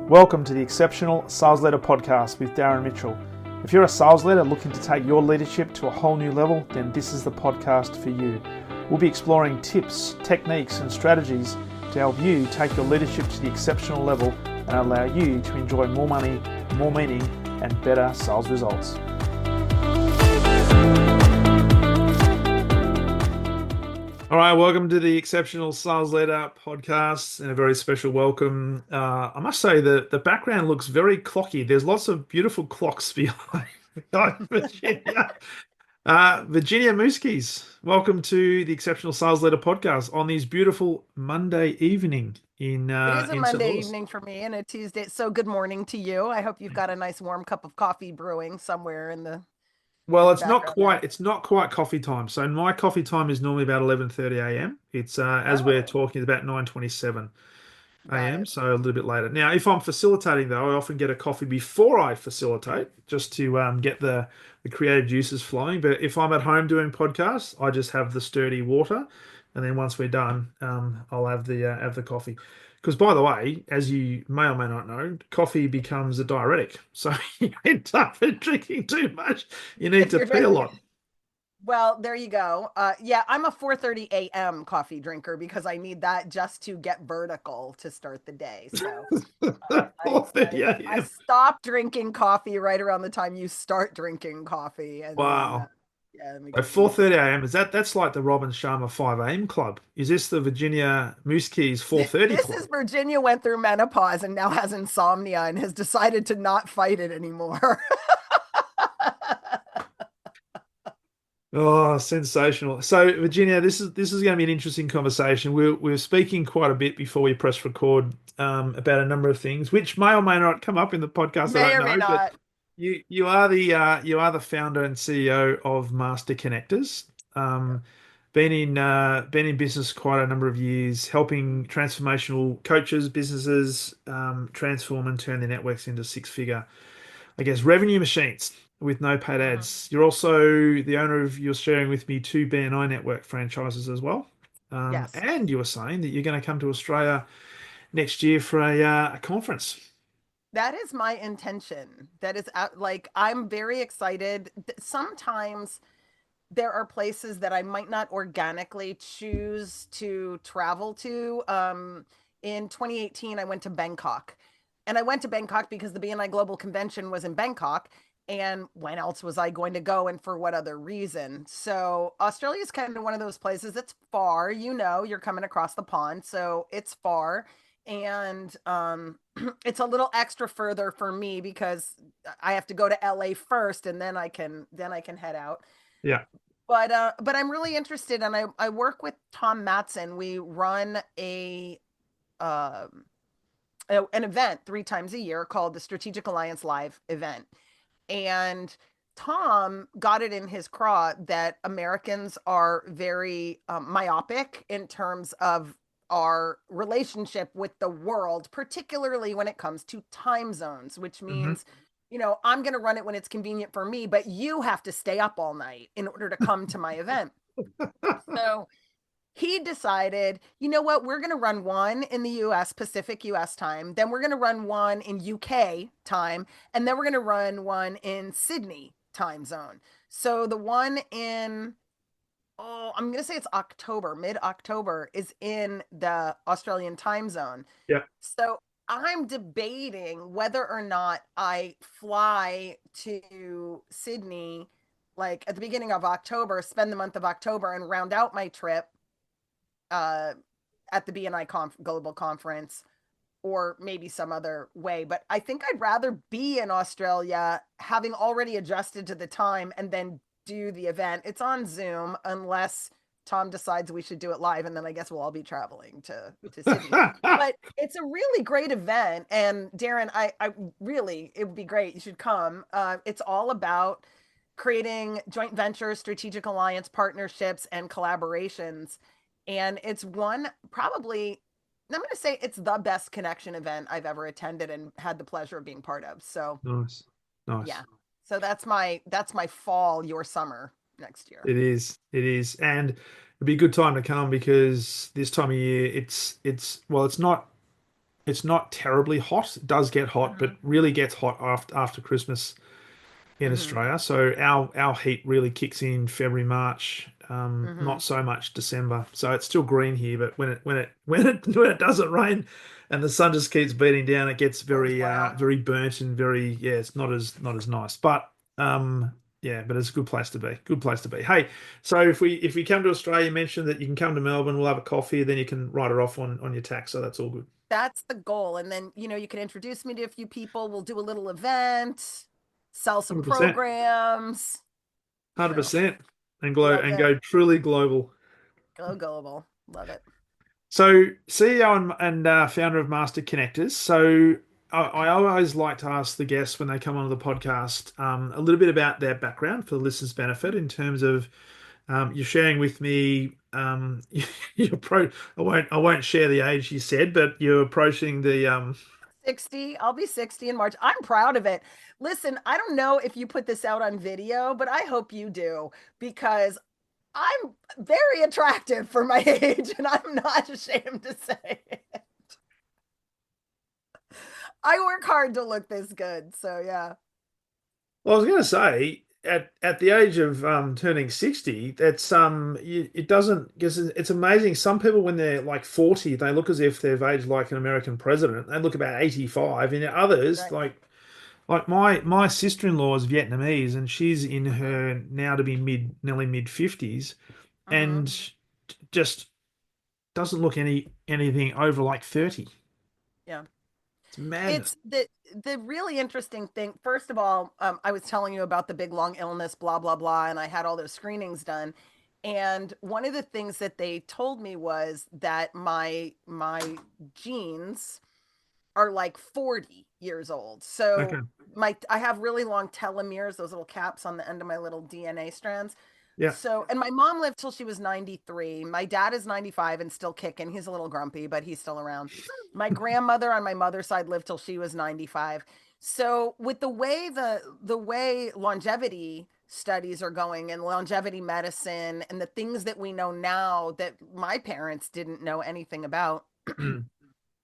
Welcome to the Exceptional Sales Leader Podcast with Darren Mitchell. If you're a sales leader looking to take your leadership to a whole new level, then this is the podcast for you. We'll be exploring tips, techniques, and strategies to help you take your leadership to the exceptional level and allow you to enjoy more money, more meaning, and better sales results. All right, welcome to the Exceptional Sales Leader Podcast and a very special welcome. I must say that the background looks very clocky. There's lots of beautiful clocks behind Virginia. Virginia Muzquiz, welcome to the Exceptional Sales Leader Podcast on this beautiful Monday evening in It is a in St. Monday Louis. evening for me and a Tuesday. So good morning to you. I hope you've got a nice warm cup of coffee brewing somewhere in the Well, it's not background there. quite. It's not quite coffee time. So my coffee time is normally about 11:30 a.m. It's as we're Oh, talking, it's about 9:27 got a.m. it. So a little bit later. Now, if I'm facilitating though, I often get a coffee before I facilitate, just to get the creative juices flowing. But if I'm at home doing podcasts, I just have the sturdy water, and then once we're done, I'll have the coffee. Because by the way, as you may or may not know, coffee becomes a diuretic. So you end up drinking too much. You need If to you're pee a drinking, lot. well, there you go. Yeah, I'm a 4:30 a.m. coffee drinker because I need that just to get vertical to start the day. So I, I 4:30 I a.m. stop drinking coffee right around the time you start drinking coffee, and then Wow. yeah, it makes At it easy. 4:30 a.m. is that's like the Robin Sharma 5 a.m. club. Is this the Virginia Moose Keys 4:30 This club? is Virginia went through menopause and now has insomnia and has decided to not fight it anymore. Oh, sensational. So, Virginia, this is going to be an interesting conversation. We're speaking quite a bit before we press record about a number of things, which may or may not come up in the podcast. I May don't or may know, but not. you are the founder and CEO of Master Connectors. Been in business quite a number of years, helping transformational coaches, businesses transform and turn their networks into six-figure, I guess, revenue machines with no paid Mhm. ads. You're also the owner of, you're sharing with me, two BNI network franchises as well. Yes, And you were saying that you're going to come to Australia next year for a conference. that is my intention. That is like, I'm very excited. Sometimes there are places that I might not organically choose to travel to. In 2018, I went to Bangkok. And I went to Bangkok because the BNI Global Convention was in Bangkok. And when else was I going to go and for what other reason? So Australia is kind of one of those places that's far. You're coming across the pond, so it's far. And it's a little extra further for me because I have to go to LA first and then I can head out. Yeah. But I'm really interested, and I work with Tom Matson. We run um an event 3 times a year called the Strategic Alliance Live event, and Tom got it in his craw that Americans are very myopic in terms of our relationship with the world, particularly when it comes to time zones, which Hmm. means, I'm going to run it when it's convenient for me, but you have to stay up all night in order to come to my event. So he decided, you know what, we're going to run one in the US, Pacific US time, then we're going to run one in UK time, and then we're going to run one in Sydney time zone. So the one in, I'm going to say it's October, mid October, is in the Australian time zone. Yeah. So I'm debating whether or not I fly to Sydney like at the beginning of October, spend the month of October and round out my trip uh, at the BNI Global Conference, or maybe some other way. But I think I'd rather be in Australia, having already adjusted to the time, and then do the event. It's on Zoom, unless Tom decides we should do it live, and then I guess we'll all be traveling to Sydney. But it's a really great event, and Darren, I really, it would be great. You should come. It's all about creating joint ventures, strategic alliance partnerships, and collaborations. And it's one probably, I'm going to say it's the best connection event I've ever attended and had the pleasure of being part of. So Nice. yeah. Nice. So that's my fall, your summer next year. It is. It is. And it'd be a good time to come because this time of year it's well, it's not it's not terribly hot. It does get hot, but Hmm. really gets hot after Christmas in Hmm. Australia. So our heat really kicks in February, March, Hmm. not so much December. So it's still green here, but when it doesn't rain and the sun just keeps beating down, it gets Goes very brown. very burnt and very, yeah, it's not as nice. But yeah, but it's a good place to be. Good place to be. Hey, so if we come to Australia, mention that you can come to Melbourne, we'll have a coffee, then you can write it off on your tax. So that's all good. That's the goal. And then, you can introduce me to a few people. We'll do a little event, sell some 100%. programs. So 100%. love And it. go truly global. Go global. Love it. So, CEO and founder of Master Connectors. So, I always like to ask the guests when they come onto the podcast a little bit about their background for the listeners' benefit. In terms of you're sharing with me, you're pro. I won't share the age you said, but you're approaching the 60. I'll be 60 in March. I'm proud of it. Listen, I don't know if you put this out on video, but I hope you do because I'm very attractive for my age and I'm not ashamed to say it. I work hard to look this good. So, yeah. Well, I was going to say, at the age of turning 60, that's it doesn't, because it's amazing. Some people when they're like 40, they look as if they've aged like an American president. They look about 85, and others Right. like my sister-in-law is Vietnamese, and she's in Hmm. her now to be nearly mid 50s, Hmm. and just doesn't look anything over like 30. Yeah. It's madness. It's the really interesting thing. First of all, I was telling you about the big long illness, blah blah blah, and I had all those screenings done. And one of the things that they told me was that my genes are like 40 years old. Okay. So I have really long telomeres, those little caps on the end of my little DNA strands. Yeah. So, and my mom lived till she was 93. My dad is 95 and still kicking. He's a little grumpy, but he's still around. My grandmother on my mother's side lived till she was 95. So, with the way longevity studies are going and longevity medicine and the things that we know now that my parents didn't know anything about, Mm.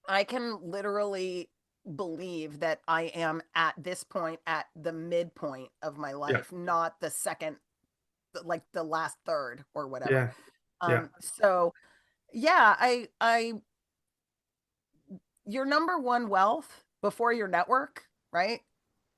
I can literally believe that I am at this point at the midpoint of my Yeah. life, not the second, like the last third or whatever. Yeah. Yeah. So yeah, your number one wealth before your network, right,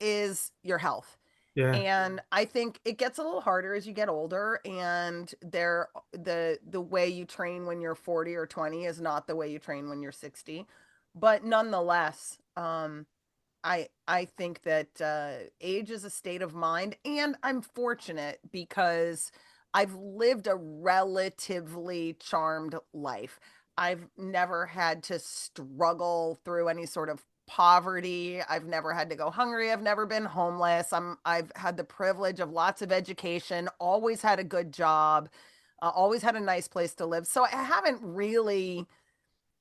is your health. Yeah. And I think it gets a little harder as you get older, and the way you train when you're 40 or 20 is not the way you train when you're 60. But nonetheless, I think that age is a state of mind, and I'm fortunate because I've lived a relatively charmed life. I've never had to struggle through any sort of poverty. I've never had to go hungry. I've never been homeless. I've had the privilege of lots of education, always had a good job, always had a nice place to live. So I haven't really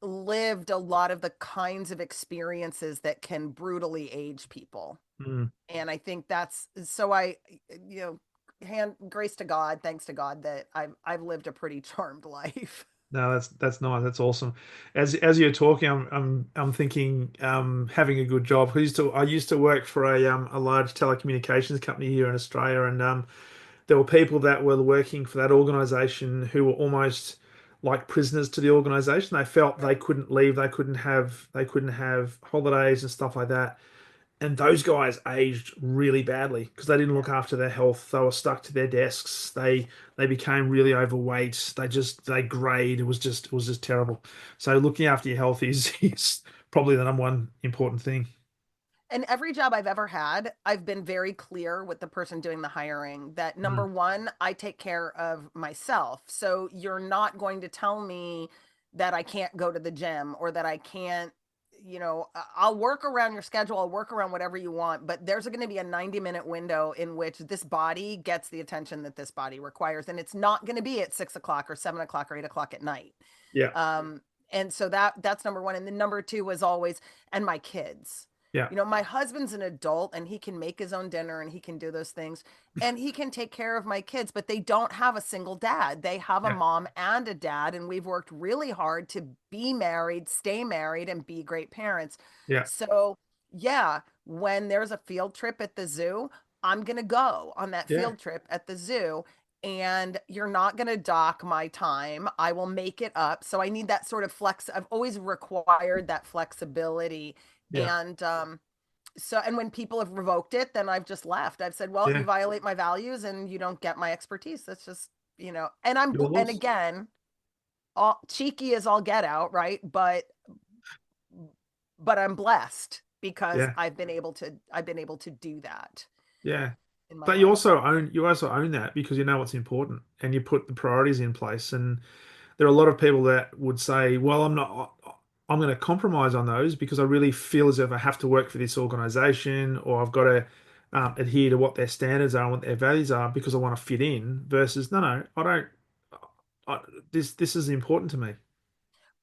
lived a lot of the kinds of experiences that can brutally age people. Mm. And I think that's so you know, hand grace to God, thanks to God that I've lived a pretty charmed life. No, that's nice. That's awesome. As you're talking, I'm thinking having a good job. I used to work for a large telecommunications company here in Australia, and there were people that were working for that organization who were almost like prisoners to the organization. They felt they Right. couldn't leave, they couldn't have holidays and stuff like that. And those guys aged really badly because they didn't Yeah. look after their health. They were stuck to their desks. They became really overweight. They grayed. It was just terrible. So looking after your health is probably the number one important thing. And every job I've ever had, I've been very clear with the person doing the hiring that Mm. number one, I take care of myself. So you're not going to tell me that I can't go to the gym or that I can't, I'll work around your schedule, I'll work around whatever you want, but there's going to be a 90-minute window in which this body gets the attention that this body requires. And it's not going to be at 6 o'clock or 7 o'clock or 8 o'clock at night. Yeah, Um, and so that's number one. And then number two was always, and my kids. Yeah. My husband's an adult and he can make his own dinner and he can do those things and he can take care of my kids, but they don't have a single dad. They have a Yeah. mom and a dad, and we've worked really hard to be married, stay married, and be great parents. Yeah. So, yeah, when there's a field trip at the zoo, I'm going to go on that Yeah. field trip at the zoo. And you're not going to dock my time. I will make it up. So I need that sort of flex. I've always required that flexibility. Yeah. And and when people have revoked it, then I've just left. I've said, well, you Yeah. violate my values and you don't get my expertise. That's just, and Yours. again, all cheeky as all get out, right? But I'm blessed because Yeah. I've been able to do that Yeah. in my But life. you also own that because you know what's important and you put the priorities in place. And there are a lot of people that would say, well, I'm going to compromise on those because I really feel as if I have to work for this organization or I've got to adhere to what their standards are and what their values are because I want to fit in versus no, I don't. I, this is important to me.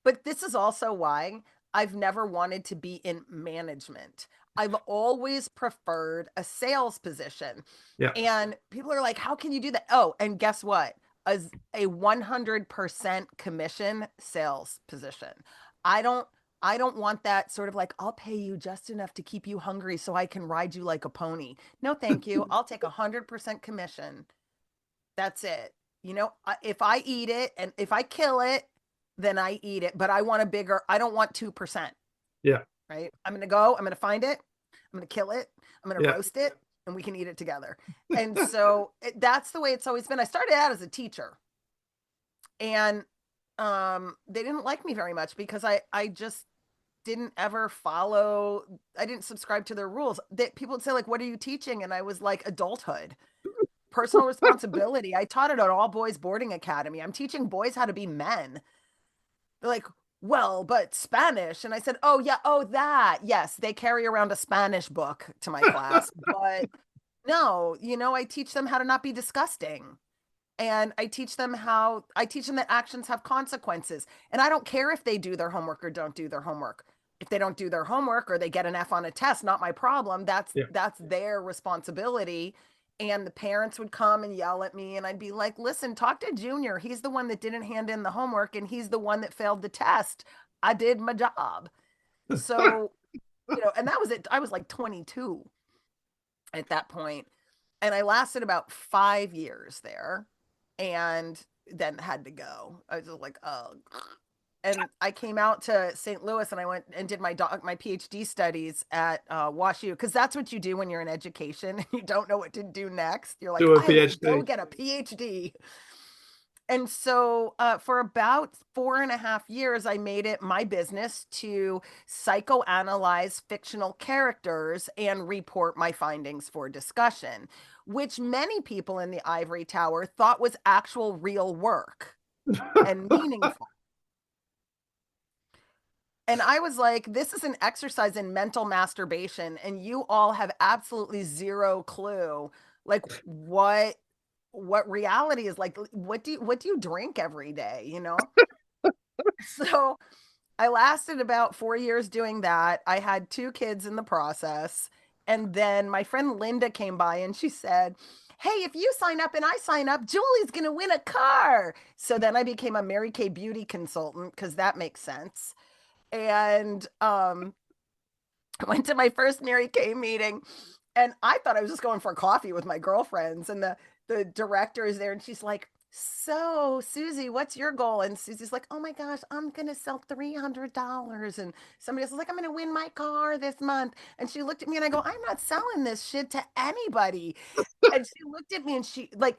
But this is also why I've never wanted to be in management. I've always preferred a sales position. Yeah. And people are like, how can you do that? Oh, and guess what? As a 100% commission sales position. I don't I don't want that sort of like, I'll pay you just enough to keep you hungry so I can ride you like a pony. No, thank you. I'll take 100% commission. That's it. If I eat it and if I kill it, then I eat it. But I don't want 2%, Yeah. right? I'm going to find it, I'm going to kill it, I'm going to Yeah. roast it, and we can eat it together. And so that's the way it's always been. I started out as a teacher and they didn't like me very much because I just didn't ever follow, I didn't subscribe to their rules. That people would say, like, what are you teaching? And I was like, adulthood, personal responsibility. I taught it at all boys boarding academy. I'm teaching boys how to be men. They're like, well, but Spanish. And I said, oh, yeah, oh, that. Yes, they carry around a Spanish book to my class. But no, I teach them how to not be disgusting. And I teach them that actions have consequences. And I don't care if they do their homework or don't do their homework. If they don't do their homework or they get an F on a test, not my problem. That's Yeah. that's their responsibility. And the parents would come and yell at me and I'd be like, listen, talk to Junior. He's the one that didn't hand in the homework and he's the one that failed the test. I did my job. So, and that was it. I was like 22 at that point. And I lasted about 5 years there and then had to go. I was just like, oh. And I came out to St. Louis and I went and did my PhD studies at WashU because that's what you do when you're in education and you don't know what to do next. You're like, Do a I will go PhD. get a PhD. And so for about 4.5 years, I made it my business to psychoanalyze fictional characters and report my findings for discussion, which many people in the ivory tower thought was actual real work and meaningful. And I was like, this is an exercise in mental masturbation, and you all have absolutely zero clue, like what reality is like. What do you drink every day, So I lasted about 4 years doing that. I had 2 kids in the process. And then my friend Linda came by and she said, hey, if you sign up and I sign up, Julie's going to win a car. So then I became a Mary Kay beauty consultant because that makes sense. And I went to my first Mary Kay meeting and I thought I was just going for coffee with my girlfriends. And the director is there and she's like, so Susie, what's your goal? And Susie's like, oh my gosh, I'm gonna sell $300. And somebody else is like, I'm gonna win my car this month. And she looked at me and I go, I'm not selling this shit to anybody. And she looked at me and she like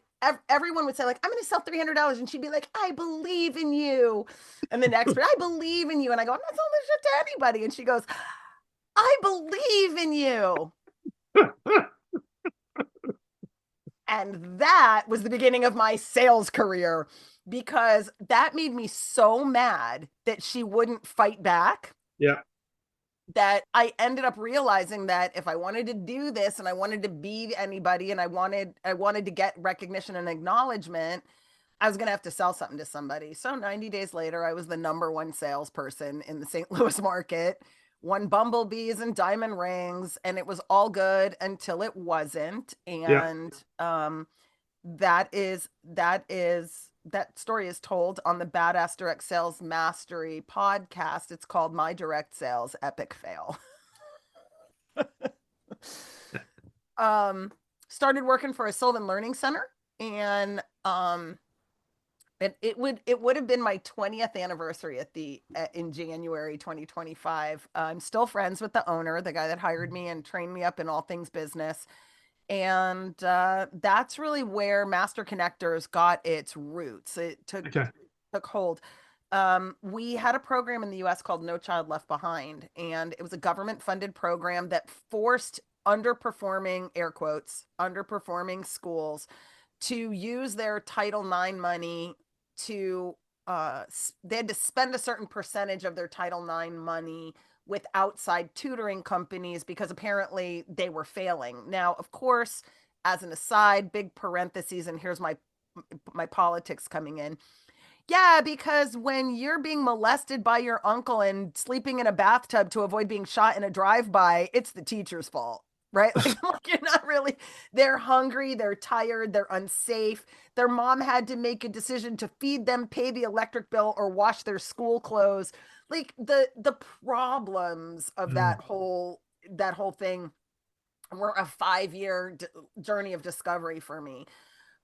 everyone would say, like, I'm gonna sell $300. And she'd be like, I believe in you. And the next I believe in you. And I go, I'm not selling this shit to anybody. And she goes, I believe in you. And that was the beginning of my sales career because that made me so mad that she wouldn't fight back Yeah. that I ended up realizing that if I wanted to do this and I wanted to be anybody and I wanted to get recognition and acknowledgement, I was going to have to sell something to somebody. So 90 days later, I was the #1 salesperson in the St. Louis market won bumblebees and diamond rings, and it was all good until it wasn't. Yeah. And that story is told on the Badass Direct Sales Mastery podcast. It's called My Direct Sales Epic Fail. um Started working for a Sylvan Learning Center, and it would have been my 20th anniversary in January 2025. I'm still friends with the owner, the guy that hired me and trained me up in all things business. And that's really where Master Connectors got its roots. It Okay. took hold. We had a program in the US called No Child Left Behind, and it was a government funded program that forced underperforming, air quotes, underperforming schools to use their Title IX money to, they had to spend a certain percentage of their Title IX money with outside tutoring companies because apparently they were failing. Now, of course, as an aside, big parentheses, and here's my politics coming in. Yeah, because when you're being molested by your uncle and sleeping in a bathtub to avoid being shot in a drive-by, it's the teacher's fault, right? Like, you're not really, they're hungry, they're tired, they're unsafe. Their mom had to make a decision to feed them, pay the electric bill, or wash their school clothes. Like the problems of Mm. that whole thing were a 5-year journey of discovery for me.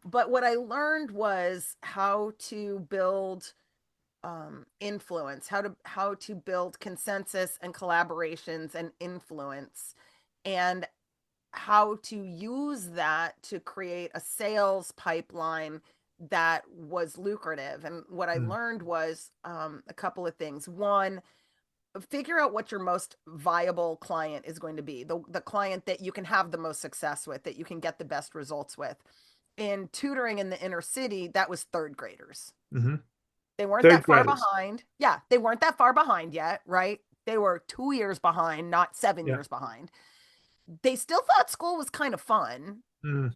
But what I learned was how to build influence, how to build consensus and collaborations and influence, and how to use that to create a sales pipeline that was lucrative. And what I Mm. learned was a couple of things. One, figure out what your most viable client is going to be, the client that you can have the most success with, that you can get the best results with. In tutoring in the inner city, that was third graders. Mm-hmm. They weren't Third that far graders. behind. Yeah, they weren't that far behind yet, right? They were 2 years behind, not seven Yeah. years behind. They still thought school was kind of fun. Mm.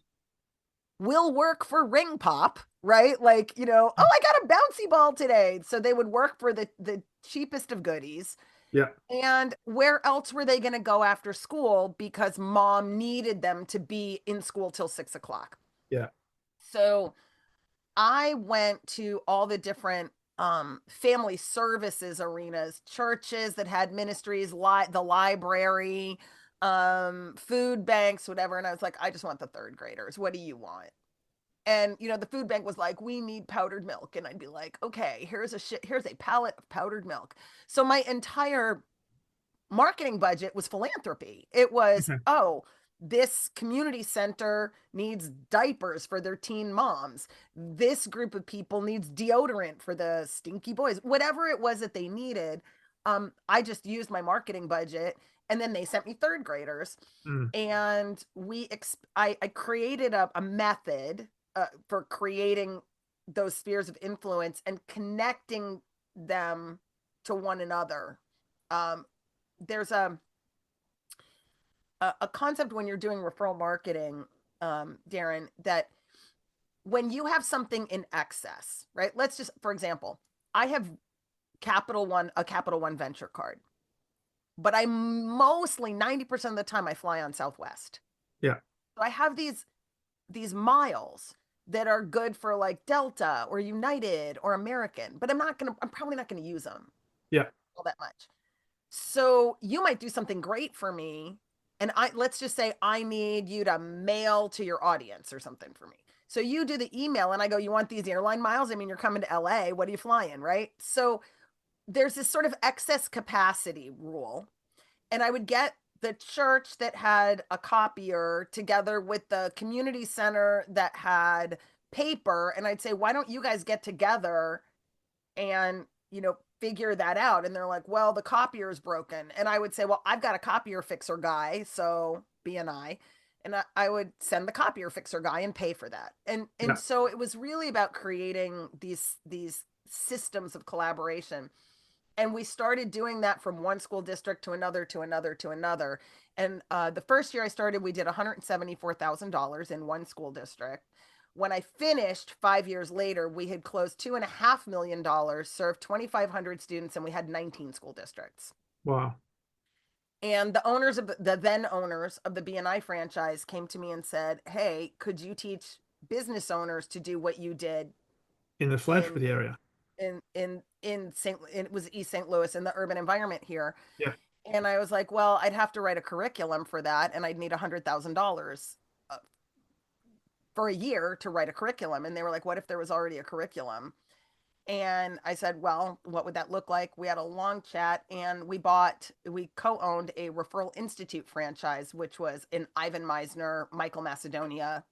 Will work for ring pop, right? Like, oh, I got a bouncy ball today. So they would work for the cheapest of goodies. Yeah. And where else were they going to go after school because mom needed them to be in school till 6 o'clock? Yeah. So I went to all the different family services arenas, churches that had ministries, the library, food banks, whatever. And I was like, I just want the third graders. What do you want? And the food bank was like, we need powdered milk. And I'd be like, okay, here's a pallet of powdered milk. So my entire marketing budget was philanthropy. It was, Okay. oh, this community center needs diapers for their teen moms. This group of people needs deodorant for the stinky boys. Whatever it was that they needed, I just used my marketing budget, and then they sent me third graders, Mm. and I created a method for creating those spheres of influence and connecting them to one another. Um, there's a concept when you're doing referral marketing, Darren, that when you have something in excess, right? Let's just, for example, I have a Capital One venture card, but I mostly 90% of the time I fly on Southwest. Yeah. So I have these miles that are good for like Delta or United or American, but I'm probably not gonna use them Yeah. all that much. So you might do something great for me. And let's just say I need you to mail to your audience or something for me. So you do the email and I go, you want these airline miles? I mean, you're coming to LA. What are you flying? Right. So there's this sort of excess capacity rule. And I would get the church that had a copier together with the community center that had paper. And I'd say, why don't you guys get together and figure that out? And they're like, well, the copier is broken. And I would say, well, I've got a copier fixer guy, so BNI. And I would send the copier fixer guy and pay for that. And Yeah. so it was really about creating these systems of collaboration. And we started doing that from one school district to another, to another, to another. And the first year I started, we did $174,000 in one school district. When I finished 5 years later, we had closed $2.5 million, served 2,500 students, and we had 19 school districts. Wow. And the owners of the then owners of the BNI franchise came to me and said, "Hey, could you teach business owners to do what you did In the in philanthropy area. St. It was East St. Louis in the urban environment here?" Yeah. And I was like, "Well, I'd have to write a curriculum for that, and I'd need $100,000 for a year to write a curriculum." And they were like, "What if there was already a curriculum?" And I said, "Well, what would that look like?" We had a long chat, and we co-owned a Referral Institute franchise, which was an Ivan Meisner, Michael Macedonia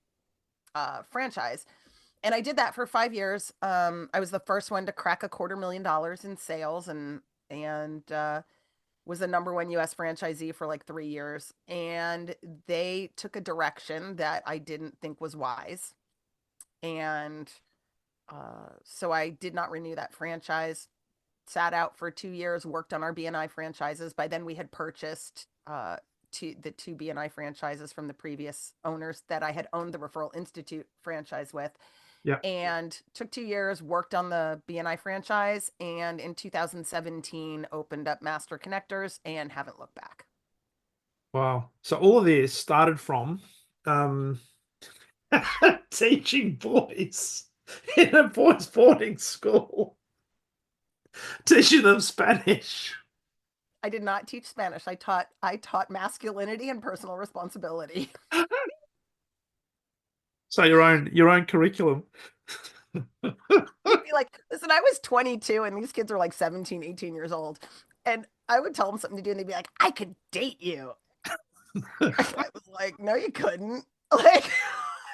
franchise. And I did that for 5 years. I was the first one to crack $250,000 in sales, and was the number one US franchisee for like 3 years. And they took a direction that I didn't think was wise. And so I did not renew that franchise, sat out for 2 years, worked on our BNI franchises. By then, we had purchased the two BNI franchises from the previous owners that I had owned the Referral Institute franchise with. Yeah. And took 2 years, worked on the BNI franchise, and in 2017 opened up Master Connectors and haven't looked back. Wow. So all of this started from um, teaching boys in a boys' boarding school, teaching them Spanish. I did not teach Spanish. I taught masculinity and personal responsibility. So your own curriculum. You'd be like, "Listen, I was 22 and these kids are like 17, 18 years old." And I would tell them something to do and they'd be like, "I could date you." I was like, "No, you couldn't." Like,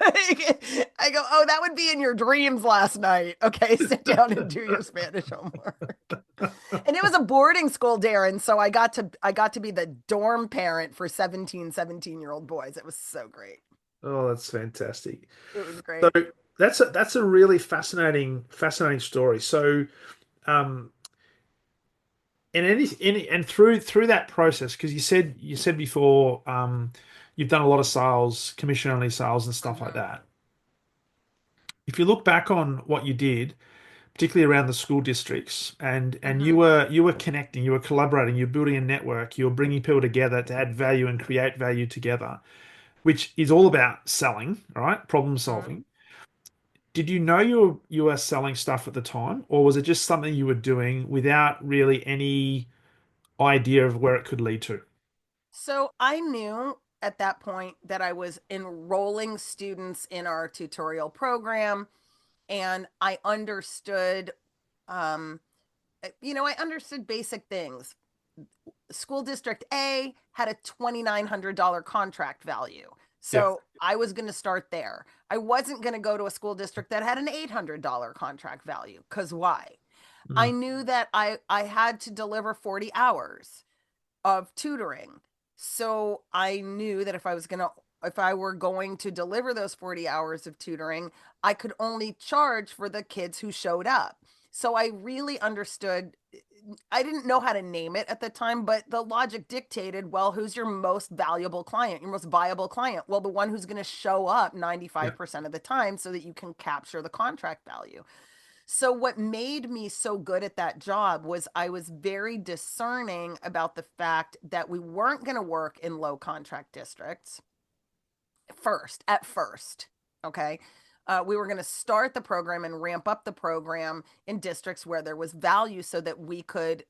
I go, "Oh, that would be in your dreams last night. Okay, sit down and do your Spanish homework." And it was a boarding school, Darren, so I got to be the dorm parent for 17-year-old boys. It was so great. Oh, that's fantastic. It was So great. that's a really fascinating story. So um and and through that process, because you said before, you've done a lot of sales, commission only sales and stuff like Mhm. that. If you look back on what you did, particularly around the school districts, and you Mhm. were you were connecting, you were collaborating, you're building a network, you're bringing people together to add value and create value together, which is all about selling, right? Problem Mhm. solving. Did you know you were selling stuff at the time, or was it just something you were doing without really any idea of where it could lead to? So I knew at that point that I was enrolling students in our tutorial program, and I understood, um, I understood basic things. School District A had a $2,900 contract value. Yeah. So I was going to start there. I wasn't going to go to a school district that had an $800 contract value, because why? I Mm. knew that I had to deliver 40 hours of tutoring. So I knew that if I were going to deliver those 40 hours of tutoring, I could only charge for the kids who showed up. So I really understood. I didn't know how to name it at the time, but the logic dictated, well, who's your most valuable client, your most viable client? Well, the one who's going to show up Yeah. 95% of the time so that you can capture the contract value. So, what made me so good at that job was I was very discerning about the fact that we weren't going to work in low contract districts at first. Okay. We were going to start the program and ramp up the program in districts where there was value so that we could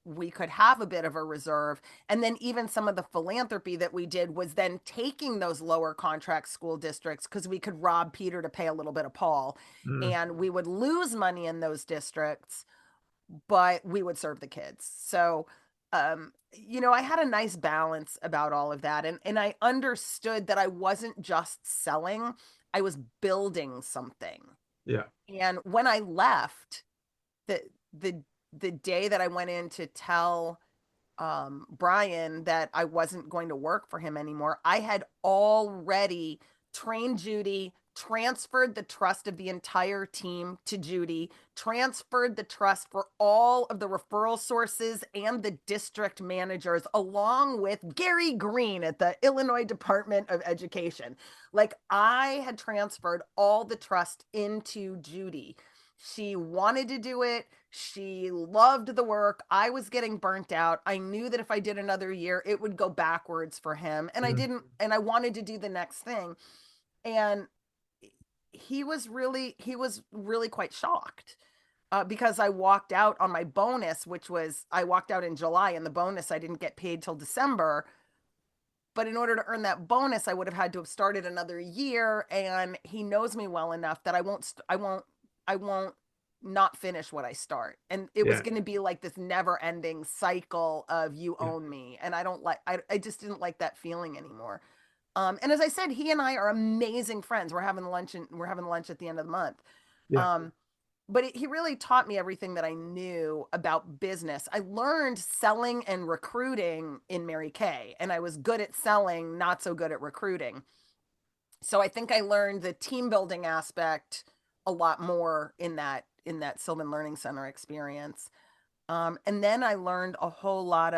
have a bit of a reserve. And then even some of the philanthropy that we did was then taking those lower contract school districts, because we could rob Peter to pay a little bit of Paul, Mm. and we would lose money in those districts, but we would serve the kids. So, I had a nice balance about all of that. And I understood that I wasn't just selling, I was building something. Yeah. And when I left, the the the day that I went in to tell Brian that I wasn't going to work for him anymore, I had already trained Judy, transferred the trust of the entire team to Judy, transferred the trust for all of the referral sources and the district managers, along with Gary Green at the Illinois Department of Education. Like, I had transferred all the trust into Judy. She wanted to do it. She loved the work. I was getting burnt out. I knew that if I did another year, it would go backwards for him. And I Mm. didn't, and I wanted to do the next thing. And he was really quite shocked, because I walked out on my bonus, which was I walked out in July, and the bonus I didn't get paid till December. But in order to earn that bonus, I would have had to have started another year. And he knows me well enough that I won't not finish what I start. And it was Yeah, going to be like this never ending cycle of you yeah, own me. And I just didn't like that feeling anymore. And as I said, he and I are amazing friends. We're having lunch at the end of the month. yeah, Um, but he really taught me everything that I knew about business. I learned selling and recruiting in Mary Kay, and I was good at selling, not so good at recruiting. So I think I learned the team building aspect a lot more in that Sylvan Learning Center experience. And then I learned a whole lot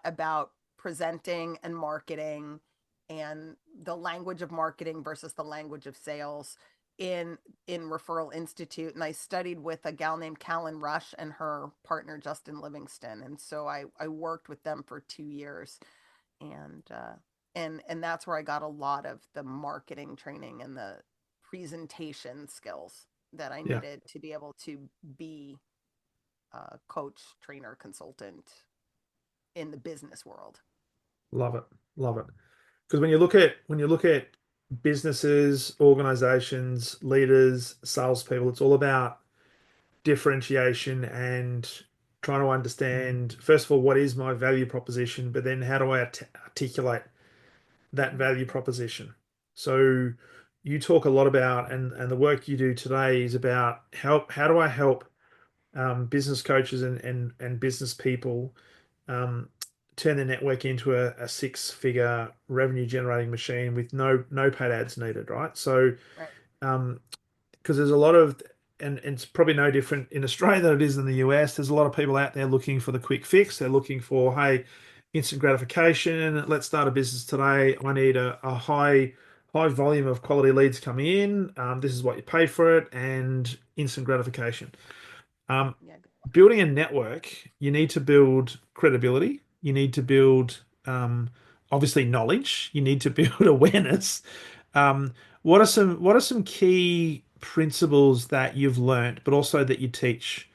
about presenting and marketing, and the language of marketing versus the language of sales in Referral Institute. And I studied with a gal named Callan Rush and her partner Justin Livingston. And so I worked with them for 2 years, and and that's where I got a lot of the marketing training and the presentation skills that I yeah. needed to be able to be coach, trainer, consultant in the business world. Love it, love it. Because when you look at businesses, organizations, leaders, salespeople, it's all about differentiation and trying to understand, first of all, what is my value proposition, but then how do I articulate that Mm-hmm. value proposition? So you talk a lot about, and the work you do today is about how do I help business coaches and business people um, turn their network into a six-figure revenue generating machine with no paid ads needed, right? So Right. um, because there's a lot of, and it's probably no different in Australia than it is in the US. There's a lot of people out there looking for the quick fix. They're looking for, hey, instant gratification. Let's start a business today. I need a high volume of quality leads coming in. This is what you pay for it, and instant gratification. Um, Yeah. Good. Building a network, you need to build credibility. You need to build, obviously, knowledge. You need to build awareness. What are some key principles that you've learned, but also that you teach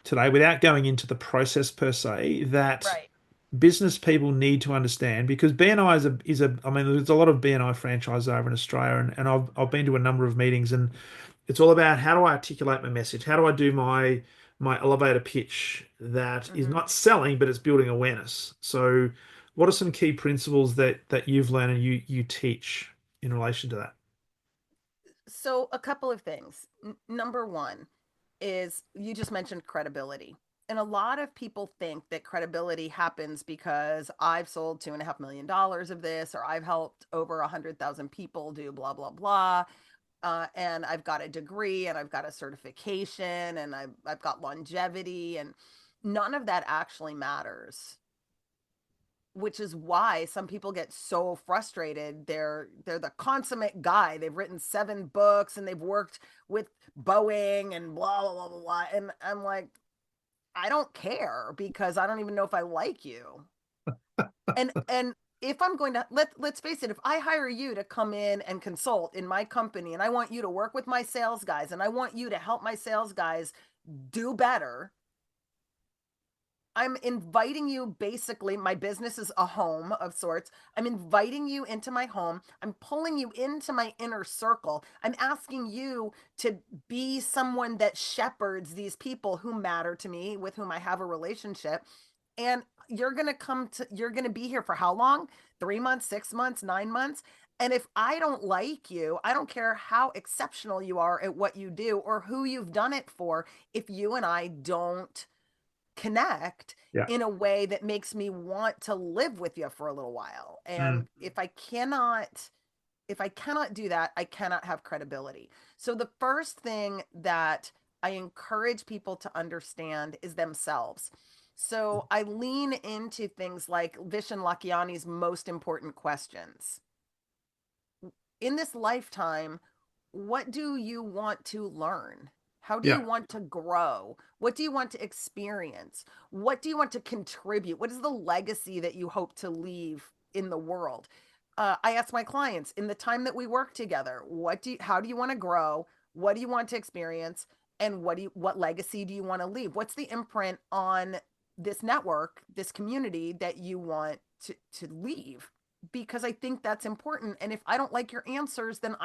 today, without going into the process per se, that Right. business people need to understand? Because BNI is a I mean, there's a lot of BNI franchises over in Australia, and I've been to a number of meetings, and it's all about how do I articulate my message? How do I do my elevator pitch that is Mm-hmm. not selling, but it's building awareness? So, what are some key principles that you've learned and you teach in relation to that? So, a couple of things. Number one is you just mentioned credibility. And a lot of people think that credibility happens because I've sold $2.5 million of this, or I've helped over 100,000 people do blah, blah, blah. And I've got a degree and I've got a certification and I've got longevity, and none of that actually matters, which is why some people get so frustrated. They're the consummate guy. They've written 7 books and they've worked with Boeing and blah blah blah blah blah. And I'm like, I don't care because I don't even know if I like you. And if I'm going to let's face it, if I hire you to come in and consult in my company and I want you to work with my sales guys and I want you to help my sales guys do better, I'm inviting you. Basically, my business is a home of sorts. I'm inviting you into my home. I'm pulling you into my inner circle. I'm asking you to be someone that shepherds these people who matter to me, with whom I have a relationship. And you're going to be here for how long? 3 months, 6 months, 9 months. And if I don't like you, I don't care how exceptional you are at what you do or who you've done it for. If you and I don't connect Yeah. in a way that makes me want to live with you for a little while. Mm. And if I cannot do that, I cannot have credibility. So the first thing that I encourage people to understand is themselves. So I lean into things like Vishen Lakiani's most important questions. In this lifetime, what do you want to learn? How do you Yeah. want to grow? What do you want to experience? What do you want to contribute? What is the legacy that you hope to leave in the world? I ask my clients in the time that we work together, how do you want to grow? What do you want to experience? And what legacy do you want to leave? What's the imprint on this network, this community that you want to leave? Because I think that's important. And if I don't like your answers, then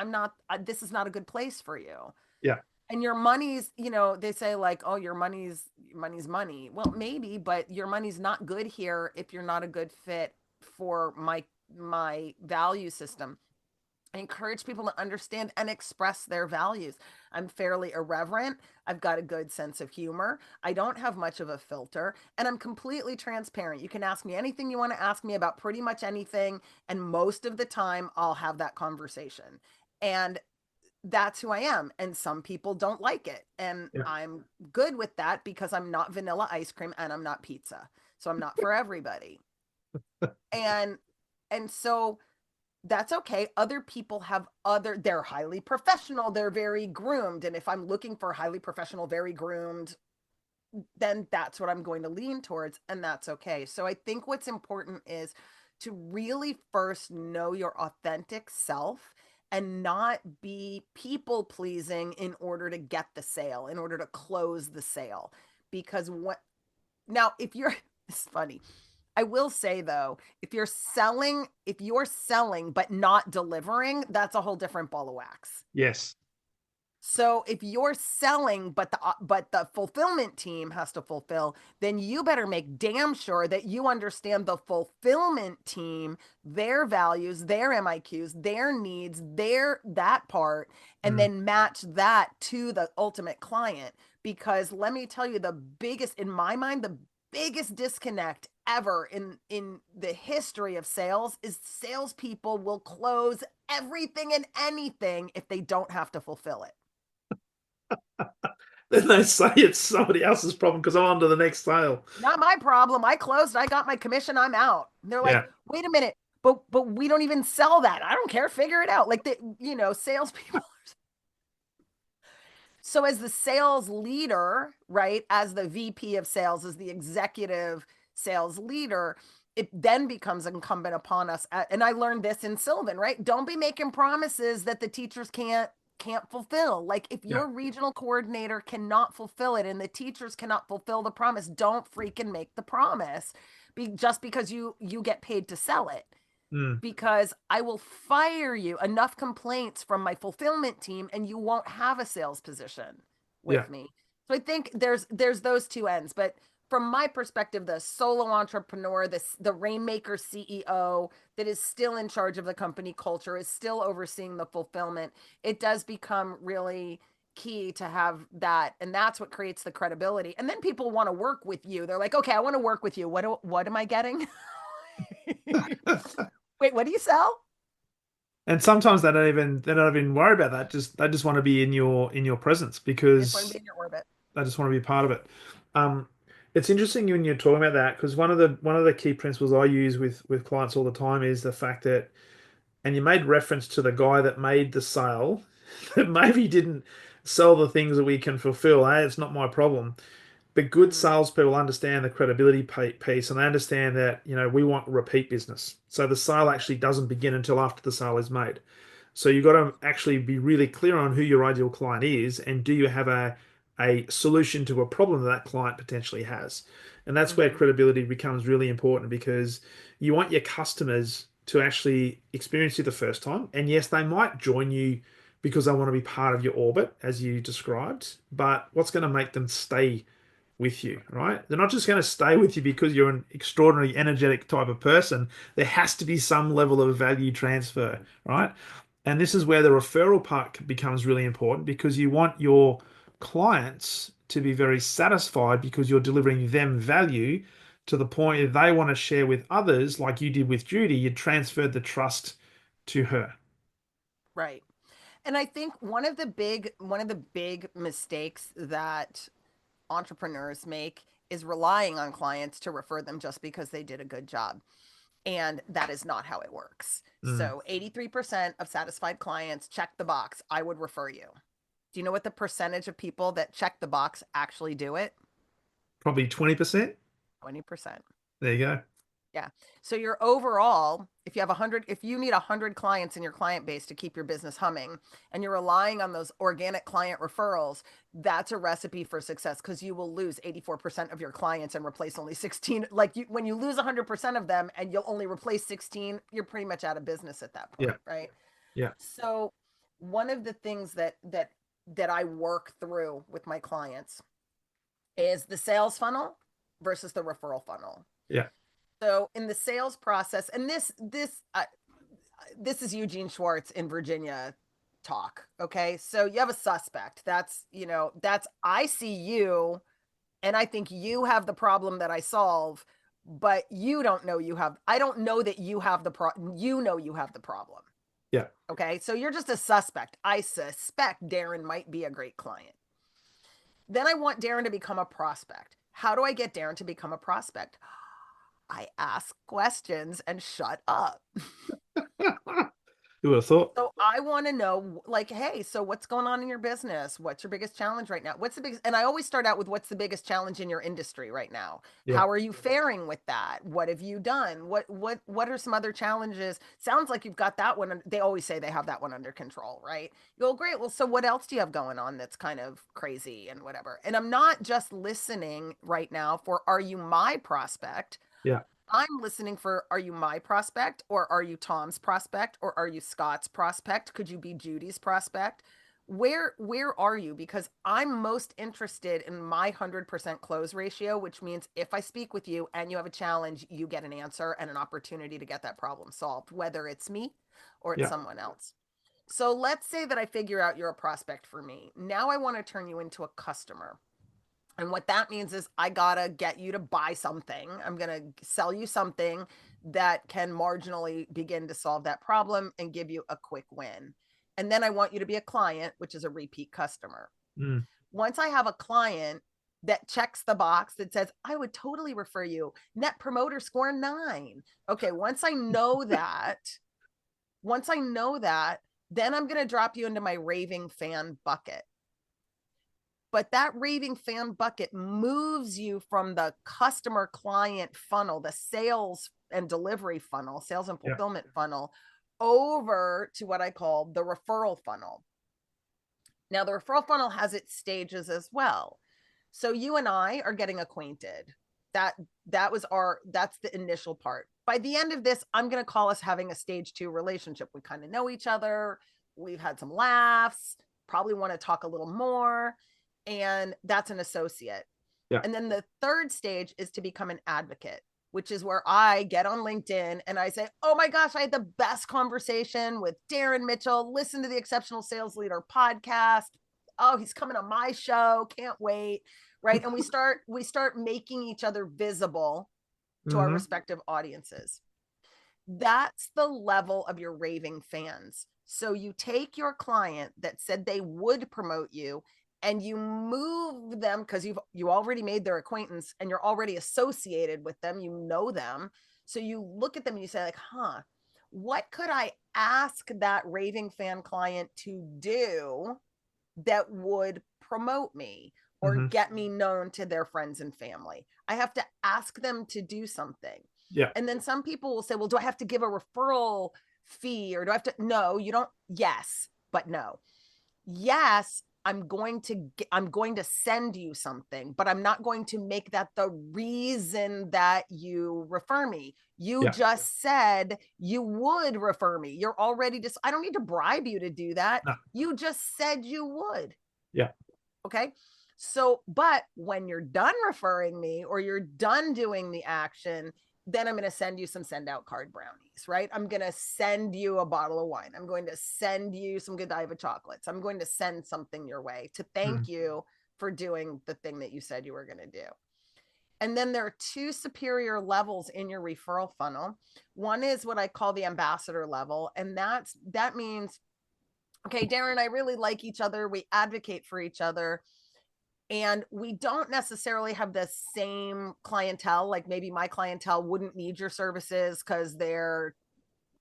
this is not a good place for you. Yeah. And your money's, they say like, oh, your money's money. Well, maybe, but your money's not good here if you're not a good fit for my value system. I encourage people to understand and express their values. I'm fairly irreverent. I've got a good sense of humor. I don't have much of a filter, and I'm completely transparent. You can ask me anything you want to ask me about pretty much anything, and most of the time I'll have that conversation. And that's who I am. And some people don't like it. And Yeah. I'm good with that because I'm not vanilla ice cream and I'm not pizza. So I'm not for everybody. And so that's okay. Other people have they're highly professional, they're very groomed. And if I'm looking for highly professional, very groomed, then that's what I'm going to lean towards. And that's okay. So I think what's important is to really first know your authentic self and not be people pleasing in order to get the sale, in order to close the sale. Because now, if you're, it's funny. I will say though, if you're selling but not delivering, that's a whole different ball of wax. Yes. So if you're selling but the fulfillment team has to fulfill, then you better make damn sure that you understand the fulfillment team, their values, their MIQs, their needs, their that part, and Mm. then match that to the ultimate client. Because let me tell you, the biggest, in my mind, the biggest disconnect ever in the history of sales is salespeople will close everything and anything if they don't have to fulfill it. Then they say it's somebody else's problem because I'm on to the next sale. Not my problem. I closed. I got my commission. I'm out. And they're like, Yeah. wait a minute, but we don't even sell that. I don't care. Figure it out. Like the salespeople. So as the sales leader, right, as the VP of sales, as the executive sales leader, it then becomes incumbent upon us. And I learned this in Sylvan, right? Don't be making promises that the teachers can't fulfill. Like if Yeah. your regional coordinator cannot fulfill it and the teachers cannot fulfill the promise, don't freaking make the promise just because you get paid to sell it, Mm. because I will fire you. Enough complaints from my fulfillment team and you won't have a sales position Yeah. with me. So I think there's those two ends, but from my perspective, the solo entrepreneur, the Rainmaker CEO that is still in charge of the company culture, is still overseeing the fulfillment. It does become really key to have that, and that's what creates the credibility. And then people want to work with you. They're like, okay, I want to work with you. What am I getting? Wait, what do you sell? And sometimes they don't even worry about that. Just they just want to be in your presence I just want to because be in your orbit. they just want to be part of it. Um, it's interesting when you're talking about that because one of the key principles I use with clients all the time is the fact that, and you made reference to the guy that made the sale that maybe didn't sell the things that we can fulfill. Hey, it's not my problem. But good Mm-hmm. salespeople understand the credibility piece and they understand that, we want repeat business. So the sale actually doesn't begin until after the sale is made. So you've got to actually be really clear on who your ideal client is and do you have a solution to a problem that that client potentially has. And that's where Mm-hmm. credibility becomes really important because you want your customers to actually experience you the first time. And yes, they might join you because they want to be part of your orbit, as you described, but what's going to make them stay with you, right? They're not just going to stay with you because you're an extraordinarily energetic type of person. There has to be some level of value transfer, right? And this is where the referral part becomes really important because you want your clients to be very satisfied because you're delivering them value to the point that they want to share with others, like you did with Judy. You transferred the trust to her. Right. And I think one of the big mistakes that entrepreneurs make is relying on clients to refer them just because they did a good job. And that is not how it works. Mm. So 83% of satisfied clients check the box, I would refer you. Do you know what the percentage of people that check the box actually do it? Probably 20%. 20%. There you go. Yeah. So your overall, if you have 100, if you need 100 clients in your client base to keep your business humming and you're relying on those organic client referrals, that's a recipe for success, because you will lose 84% of your clients and replace only 16. Like when you lose 100% of them and you'll only replace 16, you're pretty much out of business at that point, Yeah. right? Yeah. So one of the things that I work through with my clients is the sales funnel versus the referral funnel. Yeah. So in the sales process, and this is Eugene Schwartz in Virginia talk. Okay. So you have a suspect. I see you and I think you have the problem that I solve, but you don't know I don't know that you have the problem. You know, you have the problem. Yeah. Okay. So you're just a suspect. I suspect Darren might be a great client. Then I want Darren to become a prospect. How do I get Darren to become a prospect? I ask questions and shut up. Who would have thought? So I want to know, like, hey, so what's going on in your business? What's your biggest challenge right now? What's the biggest, and I always start out with what's the biggest challenge in your industry right now? Yeah. How are you faring with that? What have you done? What are some other challenges? Sounds like you've got that one. They always say they have that one under control, right? You go, great. Well, so what else do you have going on that's kind of crazy and whatever? And I'm not just listening right now for, are you my prospect? Yeah. I'm listening for, are you my prospect, or are you Tom's prospect, or are you Scott's prospect? Could you be Judy's prospect? Where are you? Because I'm most interested in my 100% close ratio, which means if I speak with you and you have a challenge, you get an answer and an opportunity to get that problem solved, whether it's me or it's Yeah. someone else. So let's say that I figure out you're a prospect for me. Now I want to turn you into a customer. And what that means is I gotta get you to buy something. I'm gonna sell you something that can marginally begin to solve that problem and give you a quick win. And then I want you to be a client, which is a repeat customer. Mm. Once I have a client that checks the box that says, I would totally refer you, net promoter score 9. Okay, once I know that, then I'm gonna drop you into my raving fan bucket. But that raving fan bucket moves you from the customer client funnel, the sales and delivery funnel, sales and Yeah. fulfillment funnel, over to what I call the referral funnel. Now, the referral funnel has its stages as well. So you and I are getting acquainted. That's the initial part. By the end of this, I'm going to call us having a stage 2 relationship. We kind of know each other. We've had some laughs, probably want to talk a little more. And that's an associate. Yeah. And then the third stage is to become an advocate, which is where I get on LinkedIn and I say, oh my gosh, I had the best conversation with Darren Mitchell. Listen to the Exceptional Sales Leader podcast. Oh, he's coming on my show. Can't wait. Right. And we start making each other visible to our respective audiences. That's the level of your raving fans. So you take your client that said they would promote you and you move them, because you already made their acquaintance and you're already associated with them, you know them. So you look at them and you say, like, what could I ask that raving fan client to do that would promote me or get me known to their friends and family? I have to ask them to do something. Yeah. And then some people will say, well, do I have to give a referral fee, or do I have to? No, you don't. Yes, but no. Yes, I'm going to send you something, but I'm not going to make that the reason that you refer me. You just said you would refer me. You're already I don't need to bribe you to do that. No. You just said you would. Yeah. Okay. So, but when you're done referring me or you're done doing the action, then I'm going to send you some send out card brownies, right? I'm going to send you a bottle of wine. I'm going to send you some Godiva chocolates. I'm going to send something your way to thank you for doing the thing that you said you were going to do. And then there are 2 superior levels in your referral funnel. One is what I call the ambassador level. And that means, okay, Darren, I really like each other. We advocate for each other. And we don't necessarily have the same clientele. Like maybe my clientele wouldn't need your services because they're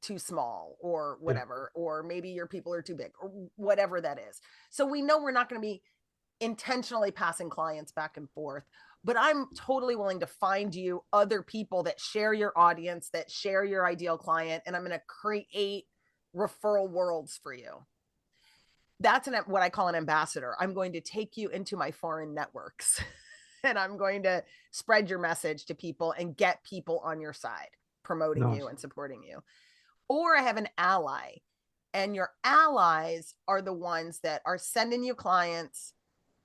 too small or Yeah. whatever, or maybe your people are too big or whatever that is. So we know we're not going to be intentionally passing clients back and forth, but I'm totally willing to find you other people that share your audience, that share your ideal client, and I'm going to create referral worlds for you. That's what I call an ambassador. I'm going to take you into my foreign networks and I'm going to spread your message to people and get people on your side, promoting you Nice. and supporting you. Or I have an ally, and your allies are the ones that are sending you clients.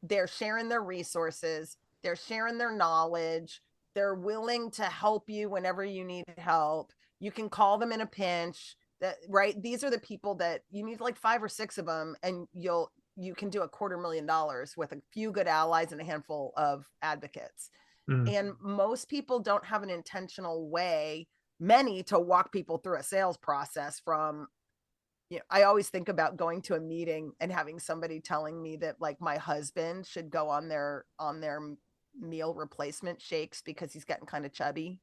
They're sharing their resources, they're sharing their knowledge, they're willing to help you whenever you need help. You can call them in a pinch. That right, these are the people that you need, like 5 or 6 of them, and you can do $250,000 with a few good allies and a handful of advocates. Mm. And most people don't have an intentional way, many, to walk people through a sales process. From I always think about going to a meeting and having somebody telling me that like my husband should go on their meal replacement shakes because he's getting kind of chubby.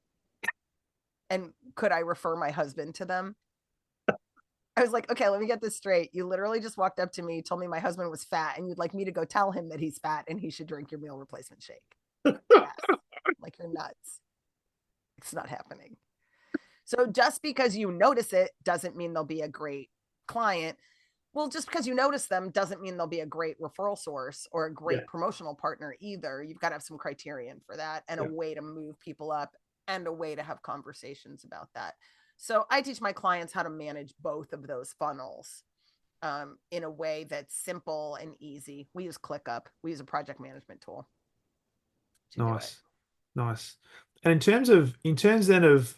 And could I refer my husband to them? I was like, okay, let me get this straight. You literally just walked up to me, told me my husband was fat, and you'd like me to go tell him that he's fat and he should drink your meal replacement shake. Yes. Like, you're nuts. It's not happening. So just because you notice it doesn't mean they'll be a great client. Well, just because you notice them doesn't mean they'll be a great referral source or a Yeah. great promotional partner either. You've got to have some criterion for that, and a Yeah. way to move people up, and a way to have conversations about that. So I teach my clients how to manage both of those funnels in a way that's simple and easy. We use ClickUp. We use a project management tool to do it. Nice. Nice. And in terms then of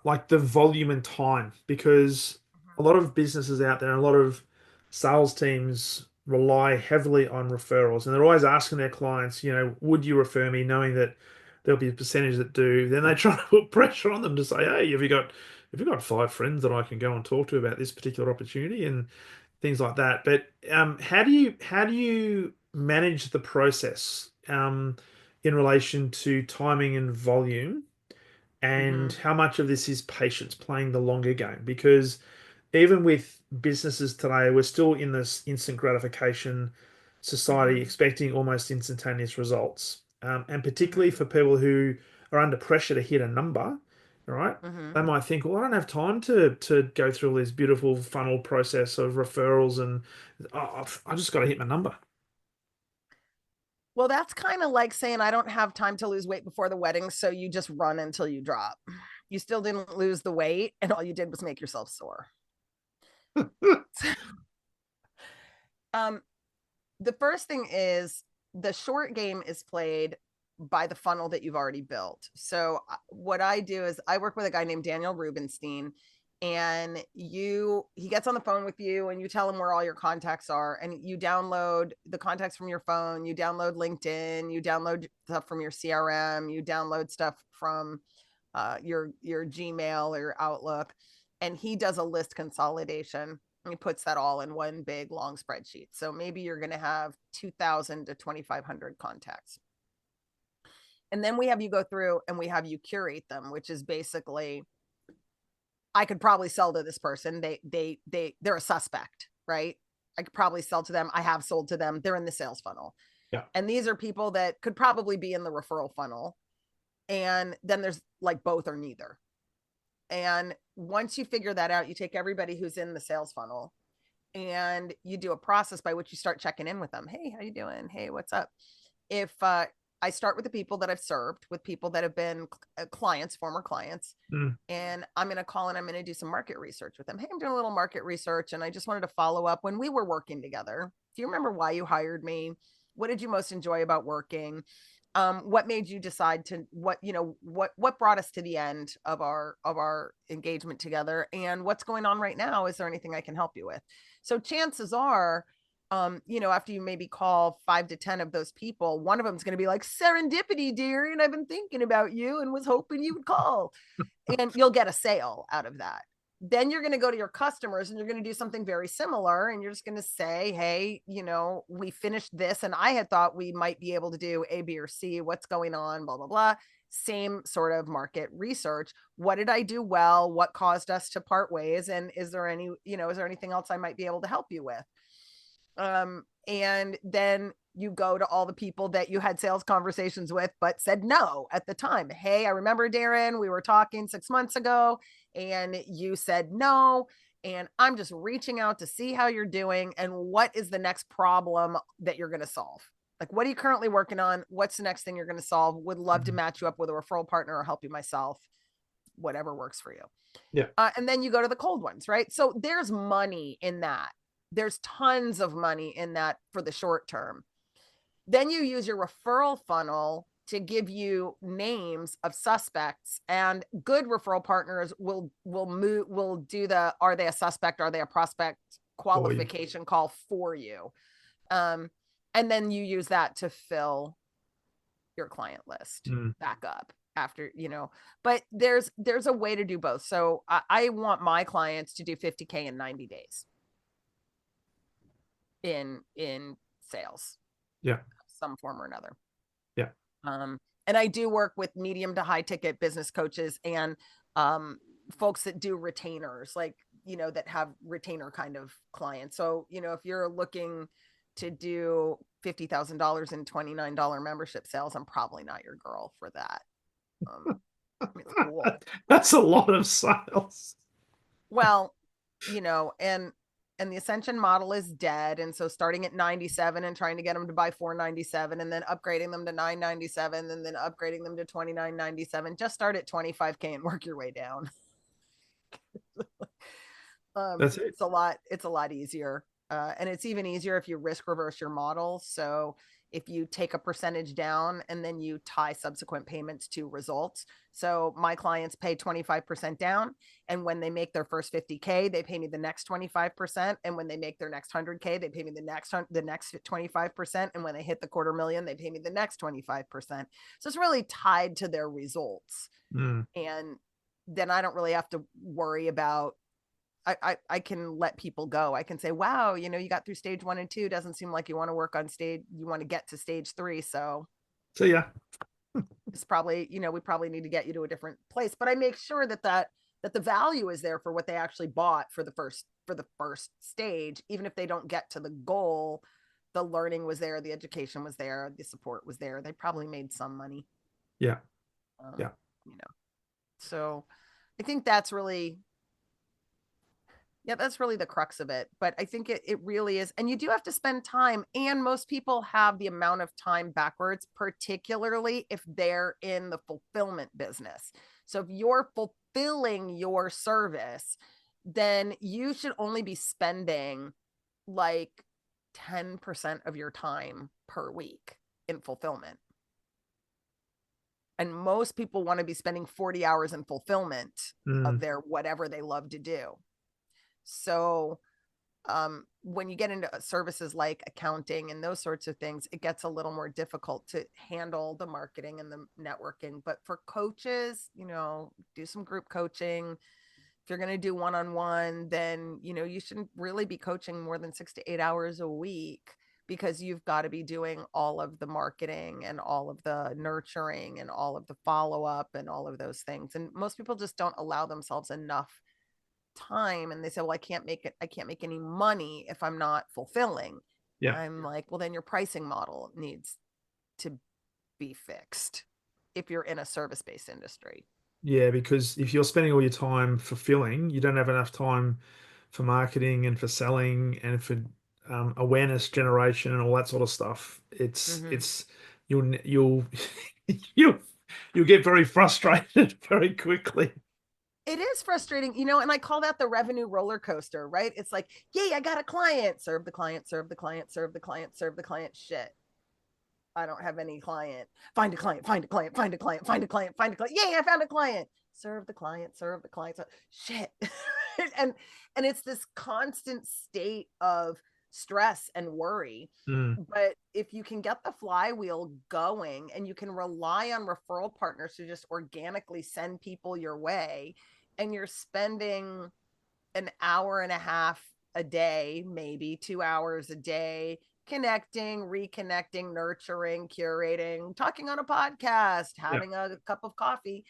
like the volume and time, because a lot of businesses out there and a lot of sales teams rely heavily on referrals, and they're always asking their clients, would you refer me, knowing that there'll be a percentage that do. Then they try to put pressure on them to say, hey, have you got 5 friends that I can go and talk to about this particular opportunity and things like that. But how do you manage the process in relation to timing and volume, and Mm-hmm. how much of this is patience, playing the longer game? Because even with businesses today, we're still in this instant gratification society, Mm-hmm. expecting almost instantaneous results. And particularly Mm-hmm. for people who are under pressure to hit a number, all right? Mm-hmm. They might think, well, I don't have time to go through all this beautiful funnel process of referrals, and I just got to hit my number. Well, that's kind of like saying I don't have time to lose weight before the wedding, so you just run until you drop. You still didn't lose the weight, and all you did was make yourself sore. um, the first thing is, the short game is played by the funnel that you've already built. So what I do is I work with a guy named Daniel Rubenstein, and he gets on the phone with you and you tell him where all your contacts are, and you download the contacts from your phone, you download LinkedIn, you download stuff from your CRM, you download stuff from your Gmail or your Outlook, and he does a list consolidation. He puts that all in one big long spreadsheet. So maybe you're going to have 2,000 to 2,500 contacts. And then we have you go through and we have you curate them, which is basically, I could probably sell to this person. They're a suspect, right? I could probably sell to them. I have sold to them. They're in the sales funnel. Yeah. And these are people that could probably be in the referral funnel. And then there's like both or neither. And once you figure that out, you take everybody who's in the sales funnel and you do a process by which you start checking in with them. Hey, how you doing? Hey, what's up? If I start with the people that I've served, with people that have been clients, former clients, Mm. and I'm going to call and I'm going to do some market research with them. Hey, I'm doing a little market research, and I just wanted to follow up when we were working together. Do you remember why you hired me? What did you most enjoy about working? What made you decide to, what brought us to the end of our engagement together, and what's going on right now? Is there anything I can help you with? So chances are, after you maybe call 5 to 10 of those people, one of them is going to be like, serendipity, dear, and I've been thinking about you and was hoping you would call, and you'll get a sale out of that. Then you're going to go to your customers and you're going to do something very similar. And you're just going to say, hey, we finished this and I had thought we might be able to do A, B, or C. What's going on? Blah, blah, blah. Same sort of market research. What did I do well? What caused us to part ways? And is there anything else I might be able to help you with? And then you go to all the people that you had sales conversations with, but said no at the time. Hey, I remember, Darren, we were talking 6 months ago and you said no. And I'm just reaching out to see how you're doing and what is the next problem that you're going to solve. Like, what are you currently working on? What's the next thing you're going to solve? Would love to match you up with a referral partner or help you myself, whatever works for you. Yeah. And then you go to the cold ones, right? So there's money in that. There's tons of money in that for the short term. Then you use your referral funnel to give you names of suspects, and good referral partners will do the are they a suspect, are they a prospect qualification call for you. And then you use that to fill your client list back up after, but there's a way to do both. So I want my clients to do 50K in 90 days in sales. Yeah. Some form or another. Yeah. And I do work with medium to high ticket business coaches and folks that do retainers, like, that have retainer kind of clients. So, if you're looking to do $50,000 in $29 membership sales, I'm probably not your girl for that. It's cool. That's a lot of sales. Well, and the Ascension model is dead. And so starting at 97 and trying to get them to buy 497 and then upgrading them to 997 and then upgrading them to 29.97, just start at 25K and work your way down. That's it. It's a lot easier. And it's even easier if you risk reverse your model. So if you take a percentage down and then you tie subsequent payments to results. So my clients pay 25% down. And when they make their first 50K, they pay me the next 25%. And when they make their next 100K, they pay me the next 25%. And when they hit the $250,000, they pay me the next 25%. So it's really tied to their results. And then I don't really have to worry about, I can let people go. I can say, wow, you got through stage 1 and 2. Doesn't seem like you want to work on you want to get to stage 3. So yeah, it's probably, we probably need to get you to a different place. But I make sure that the value is there for what they actually bought for the first stage. Even if they don't get to the goal, the learning was there, the education was there, the support was there. They probably made some money. Yeah. So I think that's really the crux of it. But I think it really is. And you do have to spend time. And most people have the amount of time backwards, particularly if they're in the fulfillment business. So if you're fulfilling your service, then you should only be spending like 10% of your time per week in fulfillment. And most people want to be spending 40 hours in fulfillment of their whatever they love to do. So when you get into services like accounting and those sorts of things, it gets a little more difficult to handle the marketing and the networking. But for coaches, do some group coaching. If you're going to do one-on-one, then, you shouldn't really be coaching more than 6 to 8 hours a week, because you've got to be doing all of the marketing and all of the nurturing and all of the follow-up and all of those things. And most people just don't allow themselves enough time, and they say, well, I can't make any money if I'm not fulfilling. I'm like, well, then your pricing model needs to be fixed if you're in a service-based industry. Yeah, because if you're spending all your time fulfilling, you don't have enough time for marketing and for selling and for awareness generation and all that sort of stuff. It's you'll you'll get very frustrated very quickly. It is frustrating, and I call that the revenue roller coaster, right? It's like, yay, I got a client, serve the client, serve the client, serve the client, serve the client. Shit, I don't have any client. Find a client, find a client, find a client, find a client, find a client. Yay, I found a client. Serve the client, serve the client. Shit. and it's this constant state of stress and worry. But if you can get the flywheel going and you can rely on referral partners to just organically send people your way, and you're spending an hour and a half a day, maybe 2 hours a day, connecting, reconnecting, nurturing, curating, talking on a podcast, Yeah. having a cup of coffee.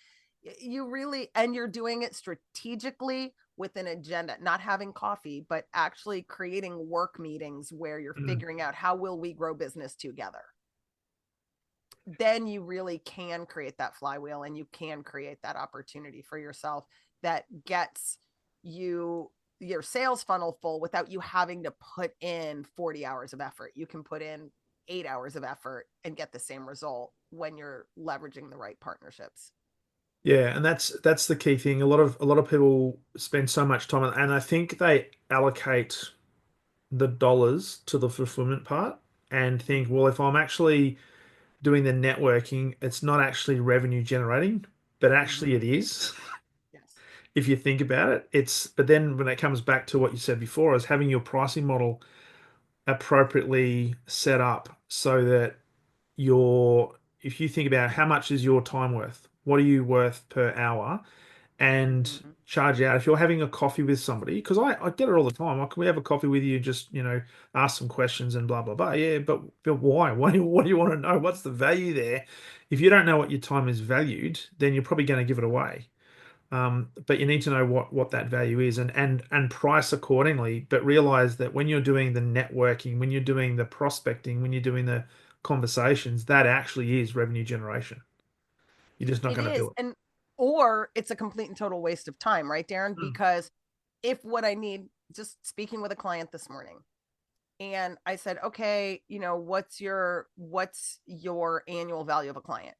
You really, and you're doing it strategically with an agenda, not having coffee, but actually creating work meetings where you're Mm. figuring out how will we grow business together. Then you really can create that flywheel and you can create that opportunity for yourself that gets you your sales funnel full without you having to put in 40 hours of effort. You can put in 8 hours of effort and get the same result when you're leveraging the right partnerships. Yeah, and that's the key thing. A lot of people spend so much time and I think they allocate the dollars to the fulfillment part and think, well, if I'm actually doing the networking, it's not actually revenue generating, but actually Mm-hmm. it is. Yes. If you think about it, but then when it comes back to what you said before, is having your pricing model appropriately set up so that if you think about how much is your time worth, what are you worth per hour, and Mm-hmm. charge out. If you're having a coffee with somebody, because I get it all the time. Like, can we have a coffee with you? Just, ask some questions and blah, blah, blah. Yeah, but why? What do you want to know? What's the value there? If you don't know what your time is valued, then you're probably going to give it away. But you need to know what that value is and price accordingly. But realize that when you're doing the networking, when you're doing the prospecting, when you're doing the conversations, that actually is revenue generation. You're just not It going to do is. it. And or it's a complete and total waste of time, right, Darren? Mm. Because if what I need, just speaking with a client this morning, and I said, okay, what's your annual value of a client?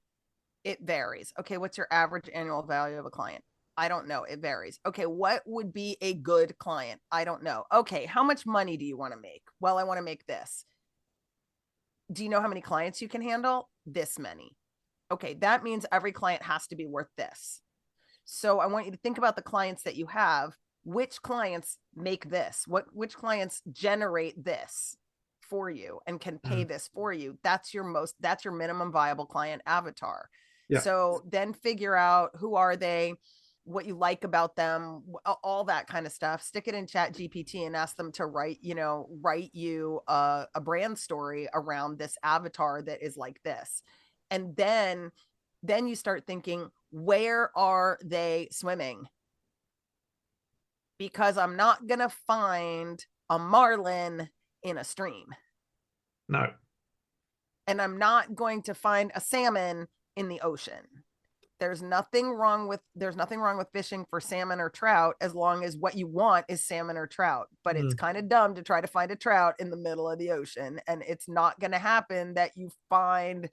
It varies. Okay, what's your average annual value of a client? I don't know. It varies. Okay, what would be a good client? I don't know. Okay, how much money do you want to make? Well, I want to make this. Do you know how many clients you can handle? This many. Okay, that means every client has to be worth this. So I want you to think about the clients that you have. Which clients make this? Which clients generate this for you and can pay Mm. this for you? That's your minimum viable client avatar. Yeah. So then figure out who are they, what you like about them, all that kind of stuff. Stick it in Chat GPT and ask them to write you a brand story around this avatar that is like this. And then you start thinking, where are they swimming? Because I'm not going to find a marlin in a stream. No. And I'm not going to find a salmon in the ocean. There's nothing wrong with fishing for salmon or trout as long as what you want is salmon or trout. But it's Mm. kind of dumb to try to find a trout in the middle of the ocean. And it's not going to happen that you find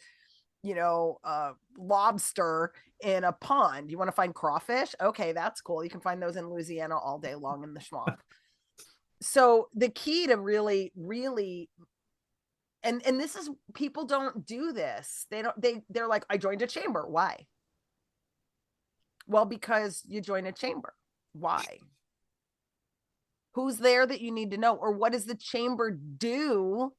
lobster in a pond. You want to find crawfish? Okay, that's cool. You can find those in Louisiana all day long in the swamp. So the key to really, really, and this is, people don't do this. They're like, I joined a chamber. Why? Well, because you join a chamber. Why? Who's there that you need to know? Or what does the chamber do,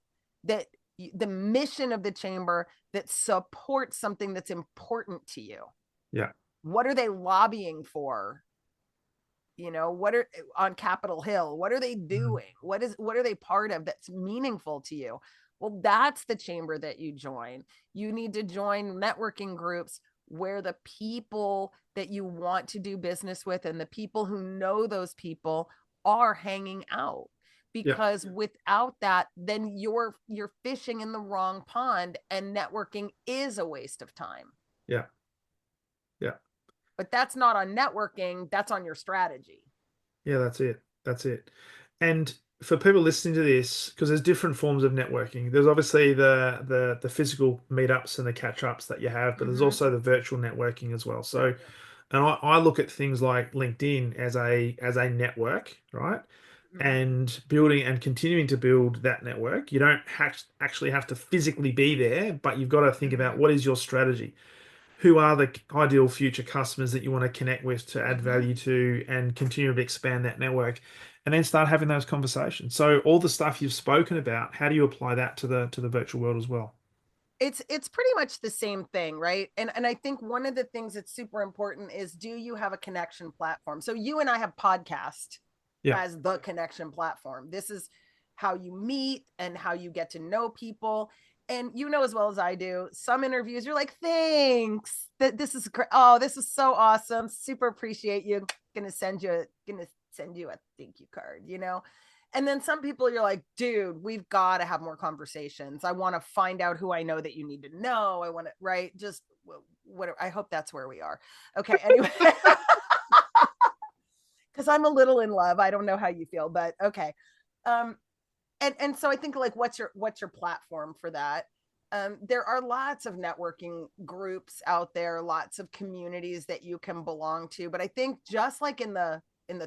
that the mission of the chamber that supports something that's important to you? Yeah. What are they lobbying for? What are on Capitol Hill? What are they Mm. doing? What are they part of that's meaningful to you? Well, that's the chamber that you join. You need to join networking groups where the people that you want to do business with and the people who know those people are hanging out. Yeah. Because without that, then you're fishing in the wrong pond, and networking is a waste of time. Yeah. Yeah. But that's not on networking, that's on your strategy. Yeah, that's it. That's it. And for people listening to this, because there's different forms of networking. There's obviously the physical meetups and the catch-ups that you have, but there's Mm-hmm. also the virtual networking as well. So, and I look at things like LinkedIn as a network, right? Mm-hmm. And building and continuing to build that network. You don't actually have to physically be there, but you've got to think about Mm-hmm. what is your strategy. Who are the ideal future customers that you want to connect with to add Mm-hmm. value to and continue to expand that network, and then start having those conversations. So all the stuff you've spoken about, how do you apply that to the virtual world as well? It's pretty much the same thing, right? And I think one of the things that's super important is, do you have a connection platform? So you and I have podcast. Yeah. as the connection platform. This is how you meet and how you get to know people. And you know as well as I do, some interviews you're like, thanks. That this is great. Oh, this is so awesome. Super appreciate you. Gonna send you a thank you card, you know? And then some people you're like, dude, we've got to have more conversations. I want to find out who I know that you need to know. I want to, right? Just whatever. I hope that's where we are. Okay. Anyway, because I'm a little in love. I don't know how you feel, but okay. Um, and so I think like what's your platform for that? There are lots of networking groups out there, lots of communities that you can belong to. But I think just like in the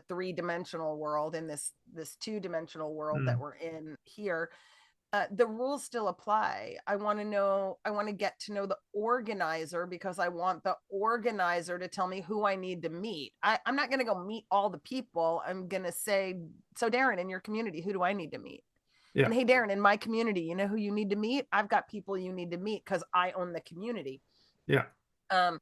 three-dimensional world, in this two-dimensional world that Mm. we're in here, the rules still apply. I want to know, I want to get to know the organizer because I want the organizer to tell me who I need to meet. I'm not going to go meet all the people. I'm going to say, so Darren, in your community, who do I need to meet? Yeah. And hey, Darren, in my community, you know who you need to meet? I've got people you need to meet because I own the community. Yeah. Um,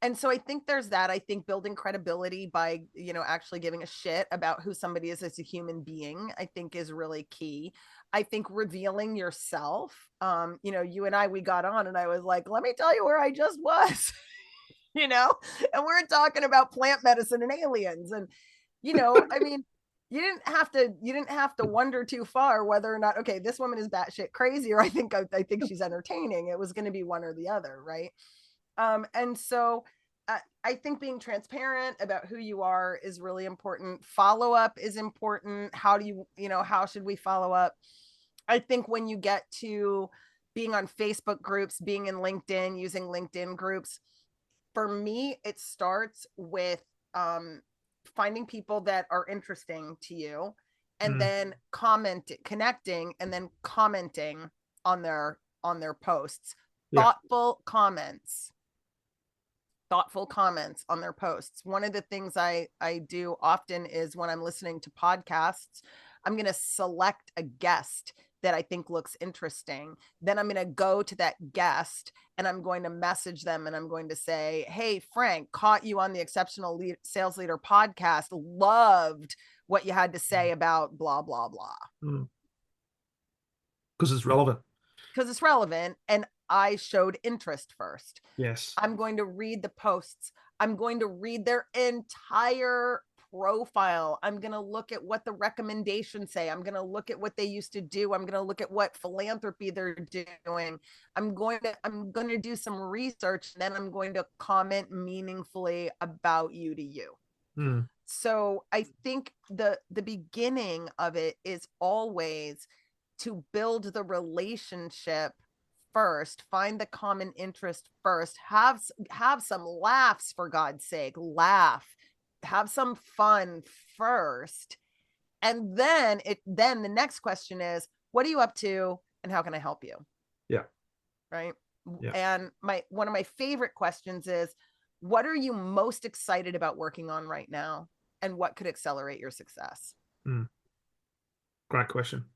and so I think there's that. I think building credibility by, actually giving a shit about who somebody is as a human being, I think is really key. I think revealing yourself. You and I, we got on and I was like, let me tell you where I just was, you know, and we're talking about plant medicine and aliens. And, I mean, you didn't have to wonder too far whether or not, okay, this woman is batshit crazy, or I think she's entertaining. It was going to be one or the other, right? And so I think being transparent about who you are is really important. Follow up is important. How should we follow up? I think when you get to being on Facebook groups, being in LinkedIn, using LinkedIn groups, for me, it starts with finding people that are interesting to you, and Mm. then connecting, and then commenting on their posts. Yeah. Thoughtful comments thoughtful comments on their posts. One of the things I do often is when I'm listening to podcasts, I'm going to select a guest that I think looks interesting. Then I'm going to go to that guest and I'm going to message them and I'm going to say, "Hey Frank, caught you on the Exceptional Sales Leader podcast. Loved what you had to say about blah blah blah." Mm. Because it's relevant. Because it's relevant and I showed interest first. Yes. I'm going to read the posts. I'm going to read their entire profile. I'm going to look at what the recommendations say. I'm going to look at what they used to do. I'm going to look at what philanthropy they're doing. I'm going to do some research, and then I'm going to comment meaningfully about you to you. Mm. So I think the beginning of it is always to build the relationship first, find the common interest first, have some laughs, for God's sake, have some fun first, and then the next question is, what are you up to and how can I help you? Yeah. Right? Yeah. And one of my favorite questions is, what are you most excited about working on right now, and what could accelerate your success? Mm. Great question.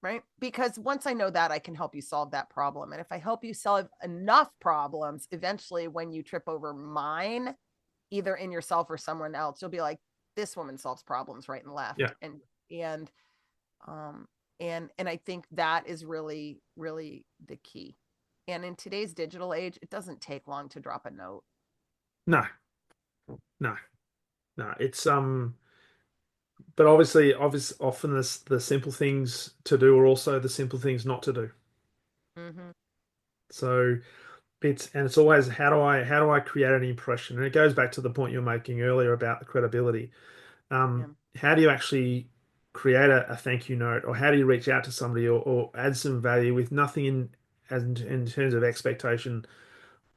Right? Because once I know that, I can help you solve that problem. And if I help you solve enough problems, eventually when you trip over mine, either in yourself or someone else, you'll be like, this woman solves problems right and left. Yeah. And um and I think that is really, really the key. And in today's digital age, it doesn't take long to drop a note. No. No. No. It's but obviously often the simple things to do are also the simple things not to do. Mm-hmm. So it's always how do I create an impression? And it goes back to the point you were making earlier about the credibility. Yeah. How do you actually create a thank you note, or how do you reach out to somebody, or add some value with nothing in terms of expectation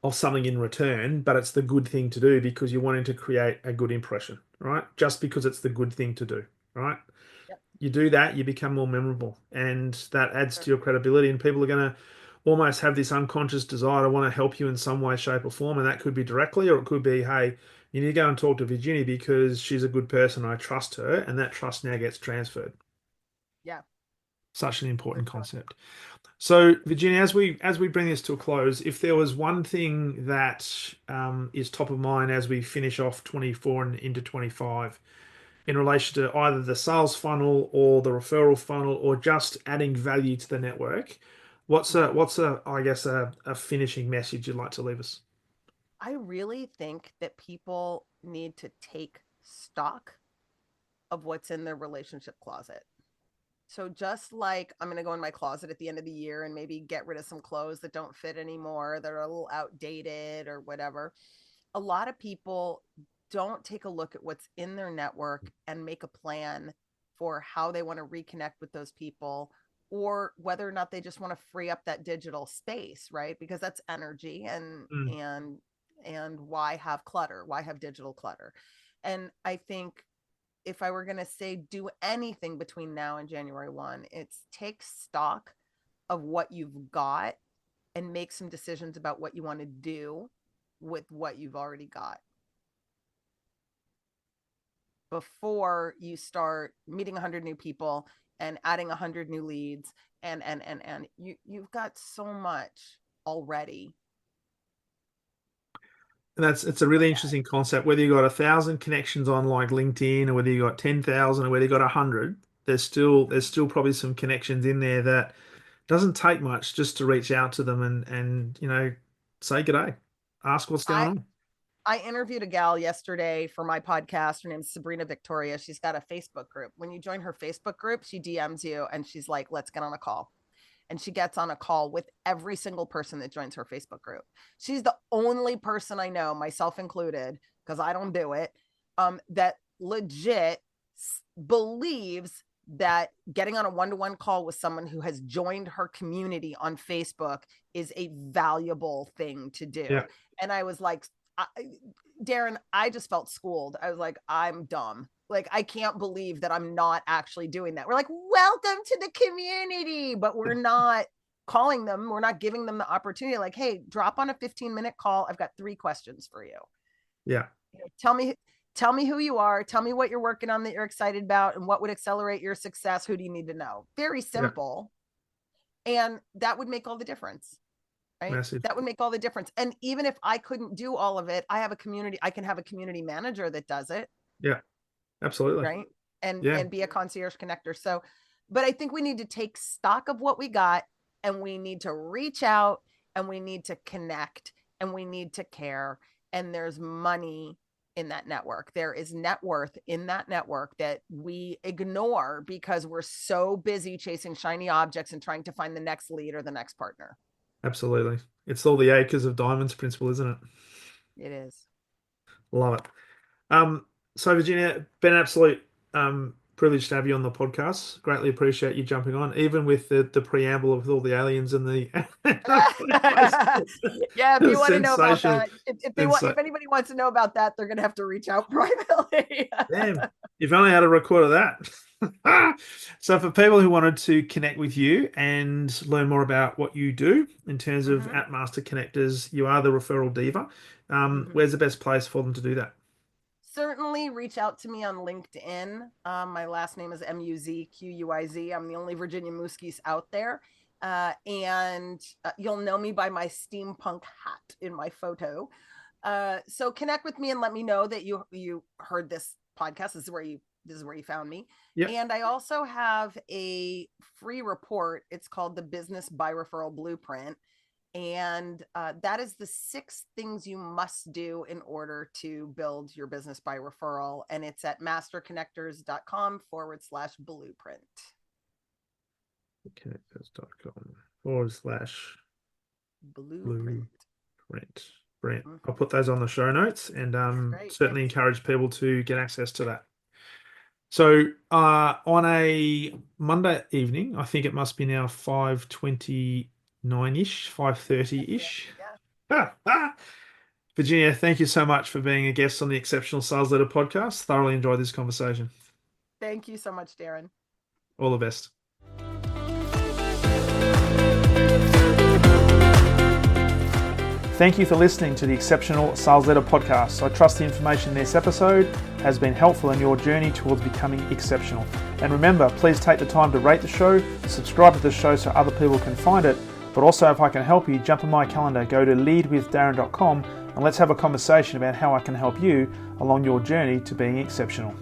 of something in return, but it's the good thing to do because you're wanting to create a good impression, right? Just because it's the good thing to do, right? Yep. You do that, you become more memorable, and that adds Sure. to your credibility. And people are going to almost have this unconscious desire to want to help you in some way, shape, or form. And that could be directly, or it could be, hey, you need to go and talk to Virginia because she's a good person. I trust her, and that trust now gets transferred. Yeah, Such an for important sure. concept. So, Virginia, as we bring this to a close, if there was one thing that is top of mind as we finish off 24 and into 25, in relation to either the sales funnel or the referral funnel or just adding value to the network, I guess a finishing message you'd like to leave us? I really think that people need to take stock of what's in their relationship closet. So just like I'm going to go in my closet at the end of the year and maybe get rid of some clothes that don't fit anymore, that are a little outdated or whatever. A lot of people don't take a look at what's in their network and make a plan for how they want to reconnect with those people, or whether or not they just want to free up that digital space, right? Because that's energy, Mm. and why have clutter? Why have digital clutter? And I think if I were going to say do anything between now and January 1, it's take stock of what you've got and make some decisions about what you want to do with what you've already got before you start meeting 100 new people and adding 100 new leads, and you've got so much already. And it's a really interesting concept. Whether you got 1,000 connections on like LinkedIn, or whether you got 10,000, or whether you got 100, there's still probably some connections in there that doesn't take much just to reach out to them and say good day, ask what's going I on. I interviewed a gal yesterday for my podcast. Her name's Sabrina Victoria. She's got a Facebook group. When you join her Facebook group, she DMs you and she's like, let's get on a call. And she gets on a call with every single person that joins her Facebook group. She's the only person I know, myself included, because I don't do it, that legit believes that getting on a one-to-one call with someone who has joined her community on Facebook is a valuable thing to do. Yeah, And I was like, Darren, I just felt schooled. I was like, I'm dumb. Like, I can't believe that I'm not actually doing that. We're like, welcome to the community, but we're not calling them. We're not giving them the opportunity. Like, hey, drop on a 15-minute call. I've got 3 questions for you. yeah, Tell me who you are. Tell me what you're working on that you're excited about and what would accelerate your success. Who do you need to know? Very yeah. simple. And that would make all the difference. Right? Massive. That would make all the difference. And even if I couldn't do all of it, I have a community, I can have a community manager that does it. Yeah, absolutely. Right. And Yeah, be a concierge connector. So, but I think we need to take stock of what we got, and we need to reach out, and we need to connect, and we need to care. And there's money in that network. There is net worth in that network that we ignore because we're so busy chasing shiny objects and trying to find the next lead or the next partner. absolutely. It's all the acres of diamonds principle, isn't it? It is. Love it. Um, so Virginia, been an absolute privilege to have you on the podcast. Greatly appreciate you jumping on, even with the preamble of all the aliens and the Yeah, if you want to know about sensational. that, if anybody wants to know about that, they're gonna have to reach out privately. Damn, you've only had a record of that. So for people who wanted to connect with you and learn more about what you do in terms of Mhm. at Master Connectors, you are the referral diva. Mhm. Where's the best place for them to do that? Certainly reach out to me on LinkedIn. My last name is Muzquiz. I'm the only Virginia Muzquiz out there. And you'll know me by my steampunk hat in my photo. So connect with me and let me know that you heard this podcast. This is where you found me. Yep. And I also have a free report. It's called the Business by Referral Blueprint. And that is the 6 things you must do in order to build your business by referral. And it's at masterconnectors.com/blueprint. Connectors.com/blueprint. Blueprint. Brilliant. Mhm. I'll put those on the show notes and Great. certainly Thanks. encourage people to get access to that. So on a Monday evening, I think it must be now 5:29-ish, 5:30-ish. Yeah. Virginia, thank you so much for being a guest on the Exceptional Sales Leader podcast. Thoroughly enjoyed this conversation. Thank you so much, Darren. All the best. Thank you for listening to the Exceptional Sales Leader podcast. I trust the information in this episode has been helpful in your journey towards becoming exceptional. And remember, please take the time to rate the show, subscribe to the show so other people can find it. But also, if I can help you, jump on my calendar, go to leadwithdarren.com and let's have a conversation about how I can help you along your journey to being exceptional.